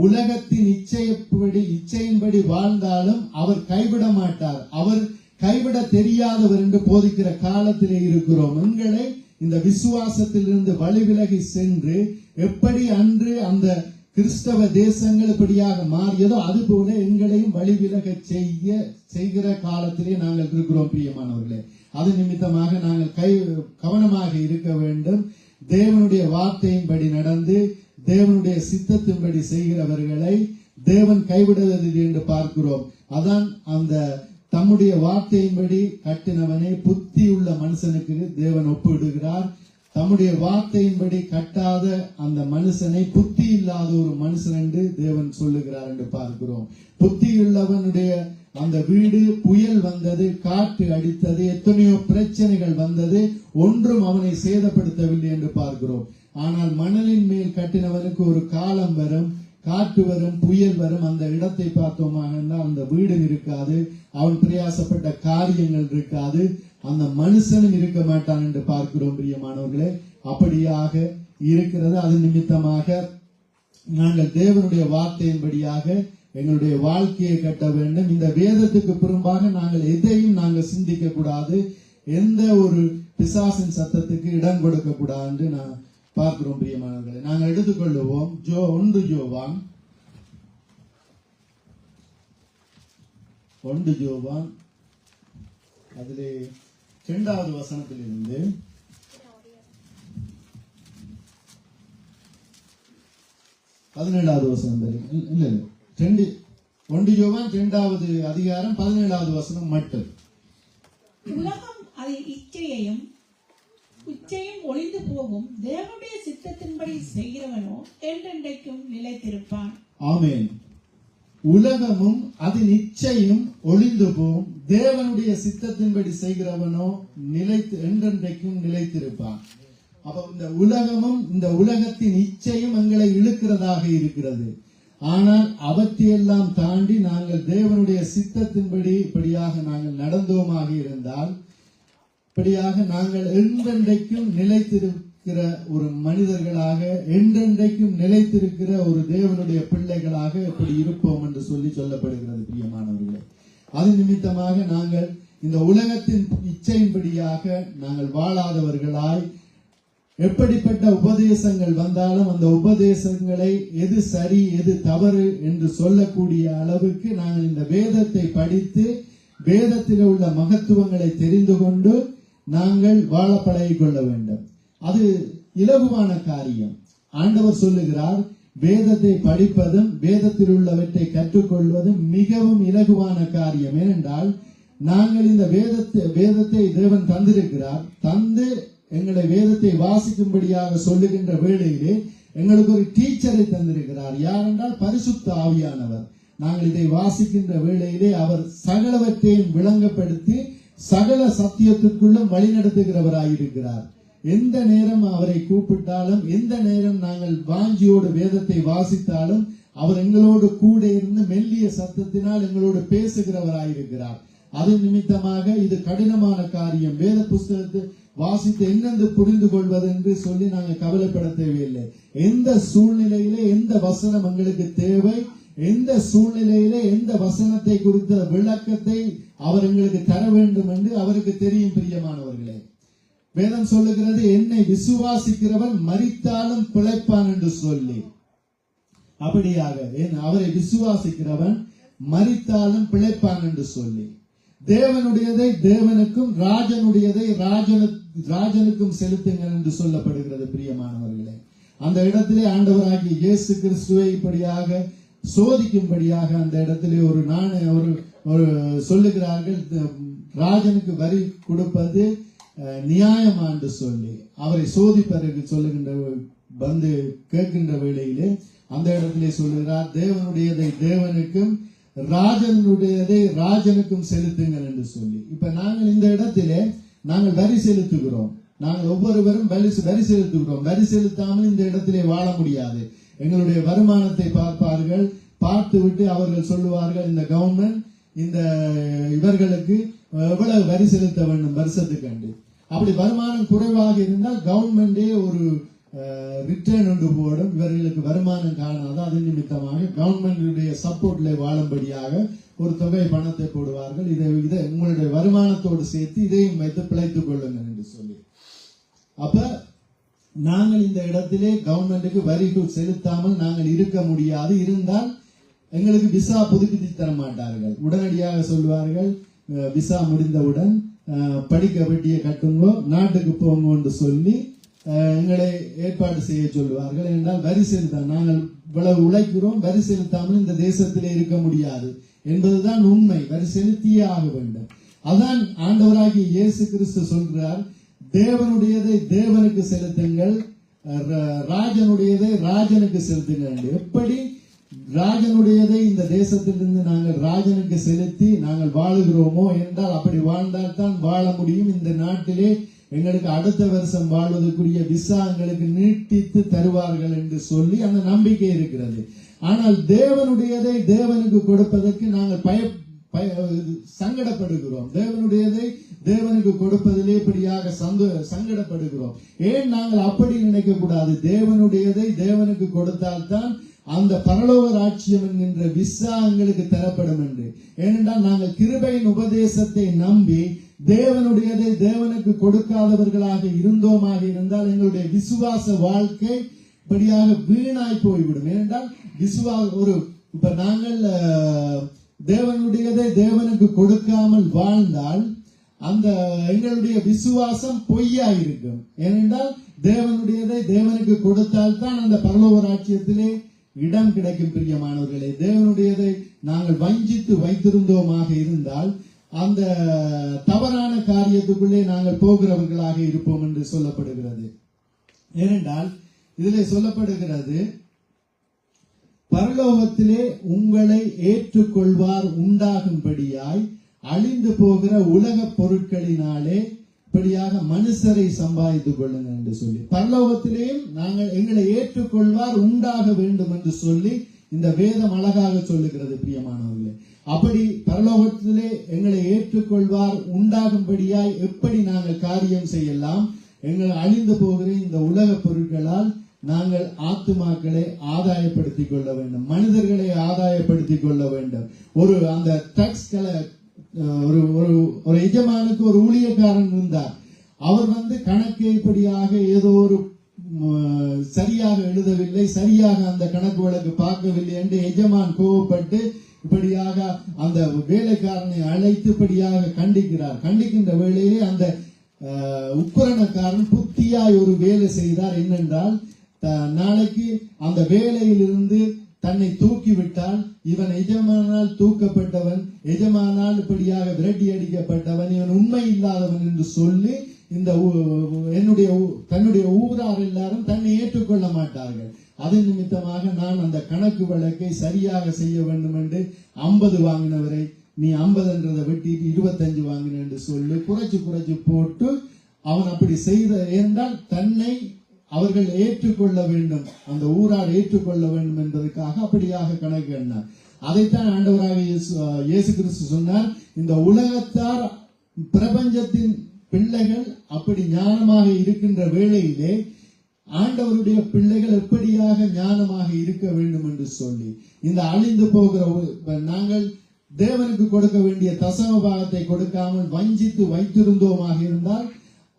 உலகத்தின் இச்சையின்படி வாழ்ந்தாலும் அவர் கைவிட மாட்டார், அவர் கைவிட தெரியாதவர் என்று போதிக்கிற காலத்திலே இருக்கிறோம். எங்களை இந்த விசுவாசத்திலிருந்து வழிவிலகி சென்று எப்படி அன்று அந்த கிறிஸ்தவ தேசங்கள் இப்படியாக மாறியதோ அதுபோல எங்களையும் வழிவிலக செய்கிற காலத்திலே நாங்கள் இருக்கிறோம் பிரியமானவர்களே. அது நிமித்தமாக நாங்கள் கவனமாக இருக்க வேண்டும். தேவனுடைய வார்த்தையின்படி நடந்து தேவனுடைய சித்தத்தின்படி செய்கிறவர்களை தேவன் கைவிடுவதில்லை என்று பார்க்கிறோம். அதான் அந்த தம்முடைய வார்த்தையின்படி கட்டினவனை புத்தியுள்ள மனுஷனுக்கு தேவன் ஒப்பிடுகிறார். தம்முடைய வார்த்தையின்படி கட்டாத அந்த மனுஷனை புத்தி இல்லாத ஒரு மனுஷன் என்று தேவன் சொல்லுகிறார் என்று பார்க்கிறோம். புத்தியுள்ளவனுடைய அந்த வீடு புயல் வந்தது, காற்று அடித்தது, எத்தனையோ பிரச்சனைகள் வந்தது, ஒன்றும் அவனை சேதப்படுத்தவில்லை என்று பார்க்கிறோம். ஆனால் மணலின் மேல் கட்டினவனுக்கு ஒரு காலம் வரும், காற்று வரும், புயல் வரும், அந்த இடத்தை பார்த்தோமாக அந்த வீடு இருக்காது, அவன் பிரயாசப்பட்ட காரியங்கள் இருக்காது, அந்த மனுஷனும் இருக்க மாட்டான் என்று பார்க்கிறோம் பிரியமானவர்களே. அப்படியாக இருக்கிறது. அது நிமித்தமாக நாங்கள் தேவனுடைய வார்த்தையின்படியாக எங்களுடைய வாழ்க்கையை கட்ட வேண்டும். இந்த வேதத்துக்கு புறம்பாக நாங்கள் எதையும் நாங்கள் சிந்திக்க கூடாது. எந்த ஒரு பிசாசின் சத்தத்துக்கு இடம் கொடுக்க கூடாது என்று நான் பார்க்கிறோம் பிரியமானவர்களை. நாங்கள் எடுத்துக்கொள்ளுவோம் 1 யோவான் அதிலே 2வது வசனத்திலிருந்து 17வது வசனம் வரை. இல்ல 1 யோவான் 2வது அதிகாரம் 17வது வசனம் மட்டும். உலகம் அதை இச்சையும் ஒளிந்து போகும், தேவனுடைய சித்தத்தின்படி செய்கிறவனோ என்றென்றைக்கும் நிலைத்திருப்பான். ஆமென். உலகமும் அதன் இச்சையும் ஒளிந்து போகும், தேவனுடைய சித்தத்தின்படி செய்கிறவனோ என்றென்றைக்கும் நிலைத்திருப்பான். அப்ப இந்த உலகமும் இந்த உலகத்தின் இச்சையும் எங்களை இழுக்கிறதாக இருக்கிறது. ஆனால் அவற்றையெல்லாம் தாண்டி நாங்கள் தேவனுடைய சித்தத்தின்படி இப்படியாக நாங்கள் நடந்தோமாக இருந்தால், இப்படியாக நாங்கள் என்றென்றைக்கும் நிலைத்திருக்கிற ஒரு மனிதர்களாக, என்றென்றைக்கும் நிலைத்திருக்கிற ஒரு தேவனுடைய பிள்ளைகளாக இப்படி இருப்போம் என்று சொல்லப்படுகிறது பிரியமானவர்களே. அது நிமித்தமாக நாங்கள் இந்த உலகத்தின் இச்சையின்படியாக நாங்கள் வாழாதவர்களாய், எப்படிப்பட்ட உபதேசங்கள் வந்தாலும் அந்த உபதேசங்களை எது சரி எது தவறு என்று சொல்லக்கூடிய அளவுக்கு நாங்கள் இந்த வேதத்தை படித்து வேதத்தில் உள்ள மகத்துவங்களை தெரிந்து கொண்டு நாங்கள் வாழ பழகிக் கொள்ள வேண்டும். அது இலகுவான காரியம். ஆண்டவர் சொல்லுகிறார், வேதத்தை படிப்பதும் வேதத்தில் உள்ளவற்றை கற்றுக்கொள்வதும் மிகவும் இலகுவான காரியம். ஏனென்றால் நாங்கள் இந்த வேதத்தை தேவன் தந்திருக்கிறார். தந்து எங்களை வேதத்தை வாசிக்கும்படியாக சொல்லுகின்ற வேளையிலே எங்களுக்கு ஒரு டீச்சரை தந்திருக்கிறார். யார் என்றால் பரிசுத்த ஆவியானவர். நாங்கள் இதை வாசிக்கின்ற வேளையிலே அவர் சகலவற்றையும் விளங்கப்படுத்தி சகல சத்தியத்திற்குள்ளும் வழிநடத்துகிறவராயிருக்கிறார். எந்த நேரம் அவரை கூப்பிட்டாலும், எந்த நேரம் நாங்கள் வாஞ்சியோடு வேதத்தை வாசித்தாலும் அவர் எங்களோடு கூட இருந்து மெல்லிய சத்தத்தினால் எங்களோடு பேசுகிறவராயிருக்கிறார். அது நிமித்தமாக இது கடினமான காரியம். வேத புஸ்தகத்தை வாசித்து என்னென்று புரிந்து கொள்வது என்று சொல்லி நாங்கள் கவலைப்பட தேவையில்லை. எந்த சூழ்நிலையிலே எந்த வசனம் எங்களுக்கு தேவை, எந்த சூழ்நிலையிலே எந்த வசனத்தை குறித்த விளக்கத்தை அவர் எங்களுக்கு தர வேண்டும் என்று அவருக்கு தெரியும் பிரியமானவர்களே. வேதம் சொல்லுகிறது, என்னை விசுவாசிக்கிறவன் மரித்தாலும் பிழைப்பான் என்று சொல்லி. அப்படியாக அவரை விசுவாசிக்கிறவன் மரித்தாலும் பிழைப்பான் என்று சொல்லி, தேவனுடையதை தேவனுக்கும் ராஜனுடையதை ராஜனுக்கும் செலுத்துங்கள் என்று சொல்லப்படுகிறது பிரியமானவர்களே. அந்த இடத்திலே ஆண்டவராகிய இயேசு கிறிஸ்துவை இப்படியாக சோதிக்கும்படியாக அந்த இடத்திலே ஒரு சொல்லுகிறார்கள், ராஜனுக்கு வரி கொடுப்பது நியாயமா என்று சொல்லி அவரை சோதிப்பதற்கு சொல்லுகின்ற வந்து கேட்கின்ற வேளையிலே அந்த இடத்திலே சொல்லுகிறார், தேவனுடையதை தேவனுக்கும் ராஜனுடையதை ராஜனுக்கும் செலுத்துங்கள் என்று சொல்லி. இப்ப நாங்கள் இந்த இடத்திலே நாங்கள் வரி செலுத்துகிறோம். நாங்கள் ஒவ்வொருவரும் வரி செலுத்துகிறோம். வரி செலுத்தாமல் இந்த இடத்திலே வாழ முடியாது. எங்களுடைய வருமானத்தை பார்ப்பார்கள். பார்த்து விட்டு அவர்கள் சொல்லுவார்கள், இந்த கவர்மெண்ட் இந்த இவர்களுக்கு எவ்வளவு வரி செலுத்த வேண்டும் வருஷத்துக்கு. அப்படி வருமானம் குறைவாக இருந்தால் கவர்மெண்டே ஒரு ரிட்டர்ன் ஒன்று போடும். இவர்களுக்கு வருமானம் காணாத அது நிமித்தமாக கவர்மெண்டுடைய சப்போர்ட்ல வாழும்படியாக ஒரு தொகை பணத்தை போடுவார்கள். இதை உங்களுடைய வருமானத்தோடு சேர்த்து இதையும் வைத்து பிழைத்துக் கொள்ளுங்கள் என்று சொல்லி. அப்ப நாங்கள் இந்த இடத்திலே கவர்மெண்ட்டுக்கு வரி செலுத்தாமல் நாங்கள் இருக்க முடியாது. இருந்தால் எங்களுக்கு விசா புதுப்பித்து தர மாட்டார்கள். உடனடியாக சொல்வார்கள், விசா முடிந்தவுடன் படிக்க வட்டியை கட்டுங்கோ, நாட்டுக்கு போங்க என்று சொல்லி எங்களை ஏற்பாடு செய்ய சொல்லுவார்கள். என்றால் வரி செலுத்த நாங்கள் இவ்வளவு உழைக்கிறோம், வரி செலுத்தாமல் இந்த தேசத்திலே இருக்க முடியாது என்பதுதான் உண்மை. வரி செலுத்தியே ஆக வேண்டும். அதான் ஆண்டவராகிய இயேசு கிறிஸ்து சொல்கிறார், தேவனுடையதை தேவனுக்கு செலுத்துங்கள், ராஜனுடையதை ராஜனுக்கு செலுத்துங்கள். எப்படி ராஜனுடையதை இந்த தேசத்திலிருந்து நாங்கள் ராஜனுக்கு செலுத்தி நாங்கள் வாழுகிறோமோ என்றால் அப்படி வாழ்ந்தால் தான் வாழ முடியும். இந்த நாட்டிலே எங்களுக்கு அடுத்த வருஷம் வாழ்வதற்குரிய விசா எங்களுக்கு நீட்டித்து தருவார்கள் என்று சொல்லி அந்த நம்பிக்கை இருக்கிறது. ஆனால் தேவனுடையதை தேவனுக்கு கொடுப்பதற்கு நாங்கள் சங்கடப்படுகிறோம். தேவனுடையதை தேவனுக்கு கொடுப்பதிலே இப்படியாக சங்கடப்படுகிறோம். ஏன் நாங்கள் அப்படி நினைக்க கூடாது? தேவனுடையதை தேவனுக்கு கொடுத்தால்தான் அந்த பரலோக ராஜ்யம் என்கின்ற விசா எங்களுக்கு தரப்படும் என்று. ஏனென்றால் நாங்கள் கிருபையின் உபதேசத்தை நம்பி தேவனுடையதை தேவனுக்கு கொடுக்காதவர்களாக இருந்தோமாக இருந்தால் எங்களுடைய விசுவாச வாழ்க்கை இப்படியாக வீணாய் போய்விடும். ஏனென்றால் இப்ப நாங்கள் தேவனுடையதை தேவனுக்கு கொடுக்காமல் வாழ்ந்தால் அந்த எங்களுடைய விசுவாசம் பொய்யா இருக்கும். ஏனென்றால் தேவனுடையதை தேவனுக்கு கொடுத்தால் தான் அந்த பரலோக ராஜ்யத்திலே இடம் கிடைக்கும். பிரியமானவர்களே, தேவனுடையதை நாங்கள் வஞ்சித்து வைத்திருந்தோமாக இருந்தால் அந்த தவறான காரியத்துக்குள்ளே நாங்கள் போகிறவர்களாக இருப்போம் என்று சொல்லப்படுகிறது. ஏனென்றால் இதிலே சொல்லப்படுகிறது, பரலோகத்திலே உங்களை ஏற்றுக்கொள்வார் உண்டாகும்படியாய் அழிந்து போகிற உலக பொருட்களினாலே இப்படியாக மனுஷரை சம்பாதித்துக் கொள்ளுங்கள் என்று சொல்லி, பரலோகத்திலேயும் நாங்கள் எங்களை ஏற்றுக்கொள்வார் உண்டாக வேண்டும் என்று சொல்லி இந்த வேதம் அழகாக சொல்லுகிறது. பிரியமானவர்களே, அப்படி பரலோகத்திலே எங்களை ஏற்றுக்கொள்வார் உண்டாகும்படியாய் எப்படி நாங்கள் காரியம் செய்யலாம்? எங்கள் அழிந்து போகிற இந்த உலக பொருட்களால் நாங்கள் ஆத்துமாக்களை ஆதாயப்படுத்திக் கொள்ள வேண்டும், மனிதர்களை ஆதாயப்படுத்திக் கொள்ள வேண்டும். அந்த டாக்ஸ்களை ஒரு எஜமானுக்கு ஒரு ஊழியக்காரன் இருந்தார். அவர் கணக்கு இப்படியாக ஏதோ ஒரு சரியாக எழுதவில்லை, சரியாக அந்த கணக்கு வழக்கு பார்க்கவில்லை என்று எஜமான் கோவப்பட்டு இப்படியாக அந்த வேலைக்காரனை அழைத்து இப்படியாக கண்டிக்கிறார். கண்டிக்கின்ற வேளையிலே அந்த உக்கிரணக்காரன் புத்தியாய் ஒரு வேலை செய்தார். என்னென்றால், நாளைக்கு அந்த வேலையிலிருந்து தன்னை தூக்கிவிட்டால் இவன் எஜமானால் தூக்கப்பட்டவன், எஜமானால் இப்படியாக விரட்டி அடிக்கப்பட்டவன், இவன் உண்மை இல்லாதவன் என்று சொல்லி தன்னுடைய ஊரார் எல்லாரும் தன்னை ஏற்றுக்கொள்ள மாட்டார்கள். அது நிமித்தமாக நான் அந்த கணக்கு வழக்கை சரியாக செய்ய வேண்டும் என்று 50 வாங்கினவரை நீ 50 என்றதை வெட்டிட்டு 25 வாங்கின என்று சொல்லி குறைச்சு போட்டு அவன் அப்படி செய்த. என்றால் தன்னை அவர்கள் ஏற்றுக்கொள்ள வேண்டும், அந்த ஊரார் ஏற்றுக்கொள்ள வேண்டும் என்பதற்காக அப்படியாக கணக்கு எண்ணார். அதைத்தான் ஆண்டவராக இயேசு கிறிஸ்து சொன்னார், இந்த உலகத்தார் பிரபஞ்சத்தின் பிள்ளைகள் அப்படி ஞானமாக இருக்கின்ற வேளையிலே ஆண்டவருடைய பிள்ளைகள் எப்படியாக ஞானமாக இருக்க வேண்டும் என்று சொல்லி, இந்த அழிந்து போகிற நாங்கள் தேவனுக்கு கொடுக்க வேண்டிய தசம பாகத்தை கொடுக்காமல் வஞ்சித்து வைத்திருந்தோமாக இருந்தால்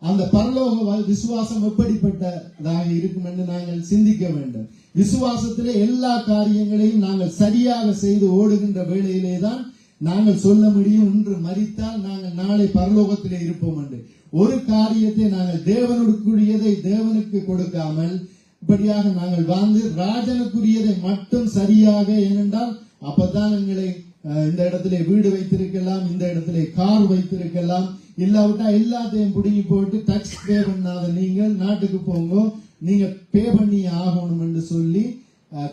அந்த பரலோக விசுவாசம் எப்படிப்பட்டதாக இருக்கும் என்று நாங்கள் சிந்திக்க வேண்டும். விசுவாசத்திலே எல்லா காரியங்களையும் நாங்கள் சரியாக செய்து ஓடுகின்ற வேளையிலே தான் நாங்கள் சொல்ல முடியும், இன்று மரித்தால் நாங்கள் நாளை பரலோகத்திலே இருப்போம் என்று. ஒரு காரியத்தை நாங்கள் தேவனுக்குரியதை தேவனுக்கு கொடுக்காமல் இப்படியாக நாங்கள் வாழ்ந்து ராஜனுக்குரியதை மட்டும் சரியாக, ஏனென்றால் அப்பதான் எங்களை இந்த இடத்திலே வீடு வைத்திருக்கலாம், இந்த இடத்திலே கார் வைத்திருக்கலாம், இல்லாவிட்டா எல்லாத்தையும் பிடுங்கி போட்டு டாக்ஸ் பே பண்ணாத நீங்கள் நாட்டுக்கு போங்க, நீங்க பே பண்ணி ஆகணும் என்று சொல்லி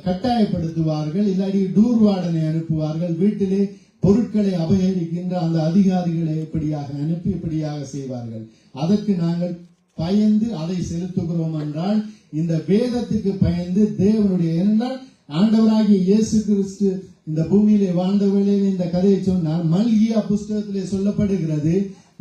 கட்டாயப்படுத்துவார்கள். இல்லாட்டி டூர் வார்டனை அனுப்புவார்கள். வீட்டிலே பொருட்களை அபகரிக்கின்ற அந்த அதிகாரிகளை எப்படியாக அனுப்பி இப்படியாக செய்வார்கள். அதற்கு நாங்கள் பயந்து அதை செலுத்துகிறோம் என்றால் இந்த வேதத்துக்கு பயந்து தேவனுடைய, என்றால் ஆண்டவராகிய இயேசு கிறிஸ்து இந்த பூமியிலே வாழ்ந்த வேளையில் இந்த கதையை சொன்னால் மல்கியா புஸ்தகத்திலே சொல்லப்படுகிறது,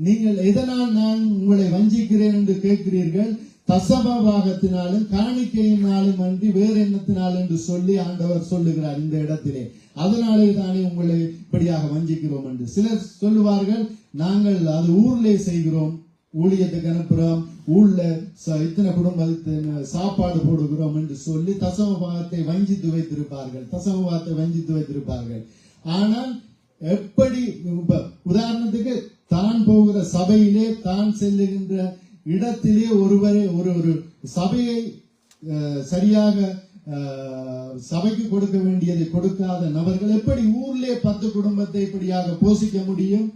நீங்கள் எதனால் நான் உங்களை வஞ்சிக்கிறேன் என்று கேட்கிறீர்கள், தசமபாகத்தினாலும் காணிக்கையினாலும் அன்றி வேறு எண்ணத்தினால் என்று சொல்லி ஆண்டவர் சொல்லுகிறார் இந்த இடத்திலே. அதனாலே தானே உங்களை இப்படியாக வஞ்சிக்கிறோம் என்று. சிலர் சொல்லுவார்கள், நாங்கள் அது ஊரிலே செய்கிறோம், ஊழியத்துக்கு அனுப்புறோம், இத்தனை குடும்பத்துக்கு சாப்பாடு போடுகிறோம் என்று சொல்லி தசமபாகத்தை வஞ்சித்து வைத்திருப்பார்கள். ஆனால் எப்படி உதாரணத்துக்கு தான் போகிற சபையிலே தான் செல்லுகின்ற இடத்திலே ஒரு சபையை சரியாக சபைக்கு கொடுக்க வேண்டியதை கொடுக்காத நபர்கள் எப்படி ஊர்லே 10 குடும்பத்தை இப்படியாக போஷிக்க முடியும்?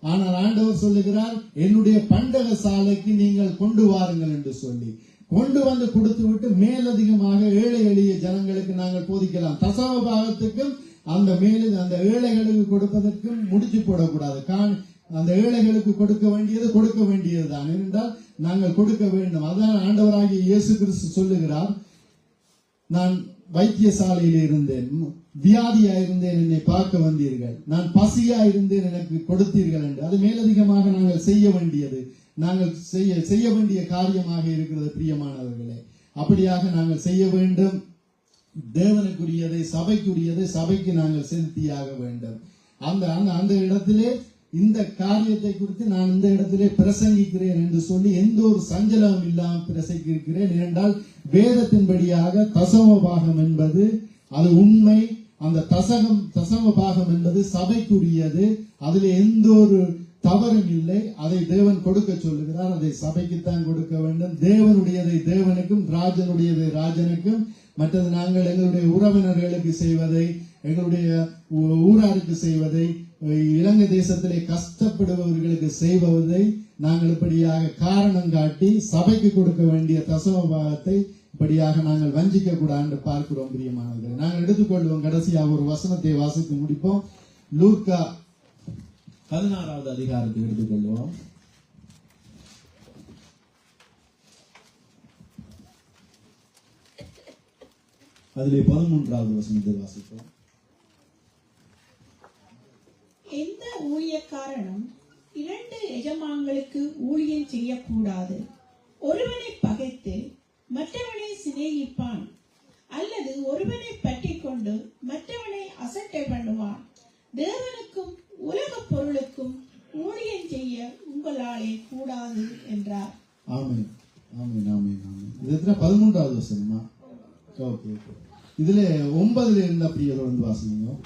ஆனால் ஆண்டவர் சொல்லுகிறார், என்னுடைய பண்டக சாலைக்கு நீங்கள் கொண்டு வாருங்கள் என்று சொல்லி கொண்டு வந்து கொடுத்து விட்டு மேலதிகமாக ஏழை எளிய ஜனங்களுக்கு நாங்கள் போதிக்கலாம். தசம பாகத்துக்கும் அந்த ஏழைகளுக்கு கொடுப்பதற்கும் முடிச்சு போடக்கூடாது. அந்த ஏழைகளுக்கு கொடுக்க வேண்டியதுதான் என்றால் நாங்கள் கொடுக்க வேண்டும். அதான் ஆண்டவராகிய இயேசு கிறிஸ்து சொல்லுகிறார், நான் வைத்தியசாலையில் இருந்தேன், வியாதியா இருந்தேன், என்னை பார்க்க வந்தீர்கள், நான் பசியா இருந்தேன், எனக்கு கொடுத்தீர்கள் என்று. அது மேலதிகமாக நாங்கள் செய்ய வேண்டிய காரியமாக இருக்கிறது பிரியமானவர்களே. அப்படியாக நாங்கள் செய்ய வேண்டும். தேவனுக்குரியதை சபைக்கு நாங்கள் செலுத்தியாக வேண்டும். அந்த இடத்திலே இந்த காரியத்தை குறித்து நான் இந்த இடத்திலே பிரசங்கிக்கிறேன் என்று சொல்லி எந்த ஒரு சஞ்சலமும் இல்லாமல் பிரசங்கிக்கிறேன். ஏனென்றால் வேதத்தின்படியாக தசம பாகம் என்பது அது உண்மை. அந்த தசம பாகம் என்பது சபைக்குரியது. அதில் எந்த ஒரு தவறும் இல்லை. அதை தேவன் கொடுக்க சொல்லுகிறார். அதை சபைக்குத்தான் கொடுக்க வேண்டும். தேவனுடையதை தேவனுக்கும், ராஜனுடையதை ராஜனுக்கும், மற்றது நாங்கள் எங்களுடைய உறவினர்களுக்கு செய்வதை, எங்களுடைய ஊராருக்கு செய்வதை, இலங்கை தேசத்திலே கஷ்டப்படுபவர்களுக்கு செய்வதை நாங்கள் இப்படியாக காரணம் காட்டி சபைக்கு கொடுக்க வேண்டிய தசம பாகத்தை இப்படியாக நாங்கள் வஞ்சிக்க கூடாது பார்க்கிறோம் பிரியமானவர்கள். நாங்கள் எடுத்துக்கொள்வோம். கடைசியாக ஒரு வசனத்தை வாசித்து முடிப்போம். லூக்கா 16வது அதிகாரத்தை எடுத்துக்கொள்வோம். அதிலே 13வது வசனத்தை வாசிப்போம். எந்த ஊழியக்காரனும் 2 எஜமான்களுக்கு ஊழியம் செய்யக்கூடாது. ஒருவனை பகைத்து மற்றவனை சிநேகிப்பான், அல்லது ஒருவனை பற்றி கொண்டு மற்றவனை அசட்டை பண்ணுவான். தேவனுக்கும் உலக பொருளுக்கும் ஊழியம் செய்ய உங்களாலே கூடாது என்றார். ஆமென், ஆமென், ஆமென், ஆமென். இது 13வது வசனமா? ஓகே. இதுல 9ல இருந்து அப்படியே வந்து வாசிங்க.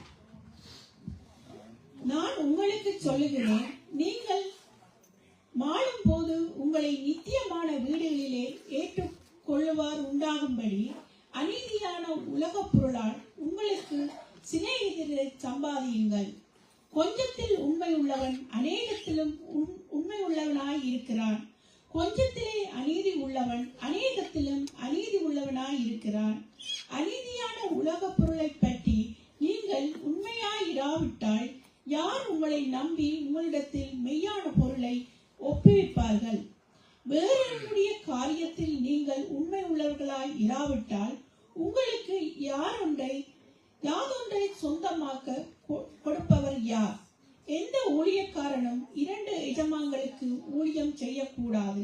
நான் உங்களுக்கு சொல்லுகிறேன், நீங்கள் மாளும் போது உங்களை நித்தியமான வீடுகளிலே ஏற்றுக் கொள்ளுவார் உண்டாகும்படி அநீதியான உலக பொருளால் உங்களுக்கு சிநேகிதரை சம்பாதியுங்கள். கொஞ்சத்தில் உண்மை உள்ளவன் அநேகத்திலும் உண்மை உள்ளவனாய் இருக்கிறான். கொஞ்சத்திலே அநீதி உள்ளவன் அநேகத்திலும் அநீதி உள்ளவனாய் இருக்கிறான். அநீதியான உலக பொருளை பற்றி நீங்கள் உண்மையாய் இராவிட்டால் யார் உங்களை நம்பி உங்களிடத்தில் மெய்யான பொருளை ஒப்புவிப்பார்கள்? வேறொருடைய காரியத்தில் நீங்கள் உண்மை உள்ளவர்களாய் இராவிட்டால் உங்களுக்கு யாதொன்றை சொந்தமாக்க கொடுப்பவர் யார்? எந்த ஊழியக்காரனும் 2 எஜமான்களுக்கு ஊழியம் செய்யக்கூடாது.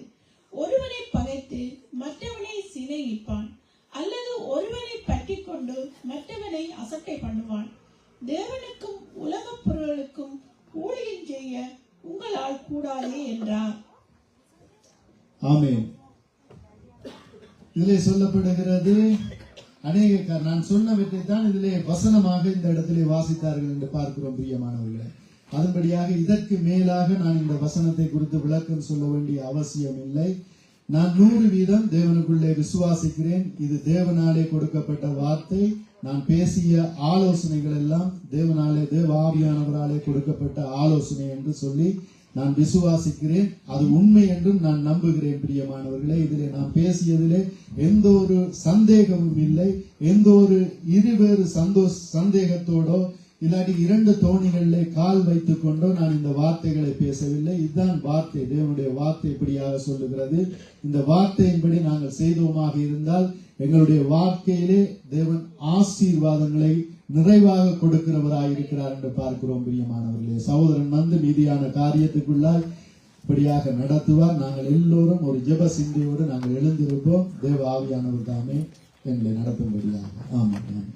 ஒருவனை பகைத்து மற்றவனை சிநேகிப்பான், அல்லது ஒருவனை பற்றி கொண்டு மற்றவனை அசட்டை பண்ணுவான். தேவனுக்கும் உலக பொருளுக்கும் ஊழியம் செய்ய உங்களால் கூடாதே என்றார். ஆமென். இதிலே சொல்லப்படுகிறது, நான் சொன்னவற்றை தான் இதிலே வசனமாக இந்த இடத்திலே வாசித்தார்கள் என்று பார்க்கிறோம் பிரியமானவர்களே. அதன்படியாக இதற்கு மேலாக நான் இந்த வசனத்தை குறித்து விளக்கம் சொல்ல வேண்டிய அவசியம் இல்லை. நான் 100% தேவனுக்குள்ளே விசுவாசிக்கிறேன். இது தேவனாலே கொடுக்கப்பட்ட வார்த்தை. நான் பேசிய ஆலோசனைகள் எல்லாம் தேவ ஆவியானவராலே கொடுக்கப்பட்ட ஆலோசனை என்று சொல்லி நான் விசுவாசிக்கிறேன். அது உண்மை என்றும் நான் நம்புகிறேன் பிரியமானவர்களே. இதிலே நான் பேசியதிலே எந்த ஒரு சந்தேகமும் இல்லை. எந்த ஒரு இருவேறு சந்தேகத்தோடோ இல்லாட்டி 2 தோணிகளிலே கால் வைத்துக் கொண்டோ நான் இந்த வார்த்தைகளை பேசவில்லை. இதுதான் வார்த்தை, தேவனுடைய வார்த்தை இப்படியாக சொல்லுகிறது. இந்த வார்த்தையின்படி நாங்கள் செய்தோமாக இருந்தால் எங்களுடைய வாழ்க்கையிலே தேவன் ஆசீர்வாதங்களை நிறைவாக கொடுக்கிறவராய் இருக்கிறார் என்று பார்க்கிறோம் பிரியமானவர்களே. சகோதரன் மீதியான காரியத்துக்குள்ளால் இப்படியாக நடத்துவார். நாங்கள் எல்லோரும் ஒரு ஜெப சிந்தையோடு நாங்கள் எழுந்திருப்போம். தேவ ஆவியானவர் தாமே எங்களை நடத்தும்படியாக. ஆமாம்.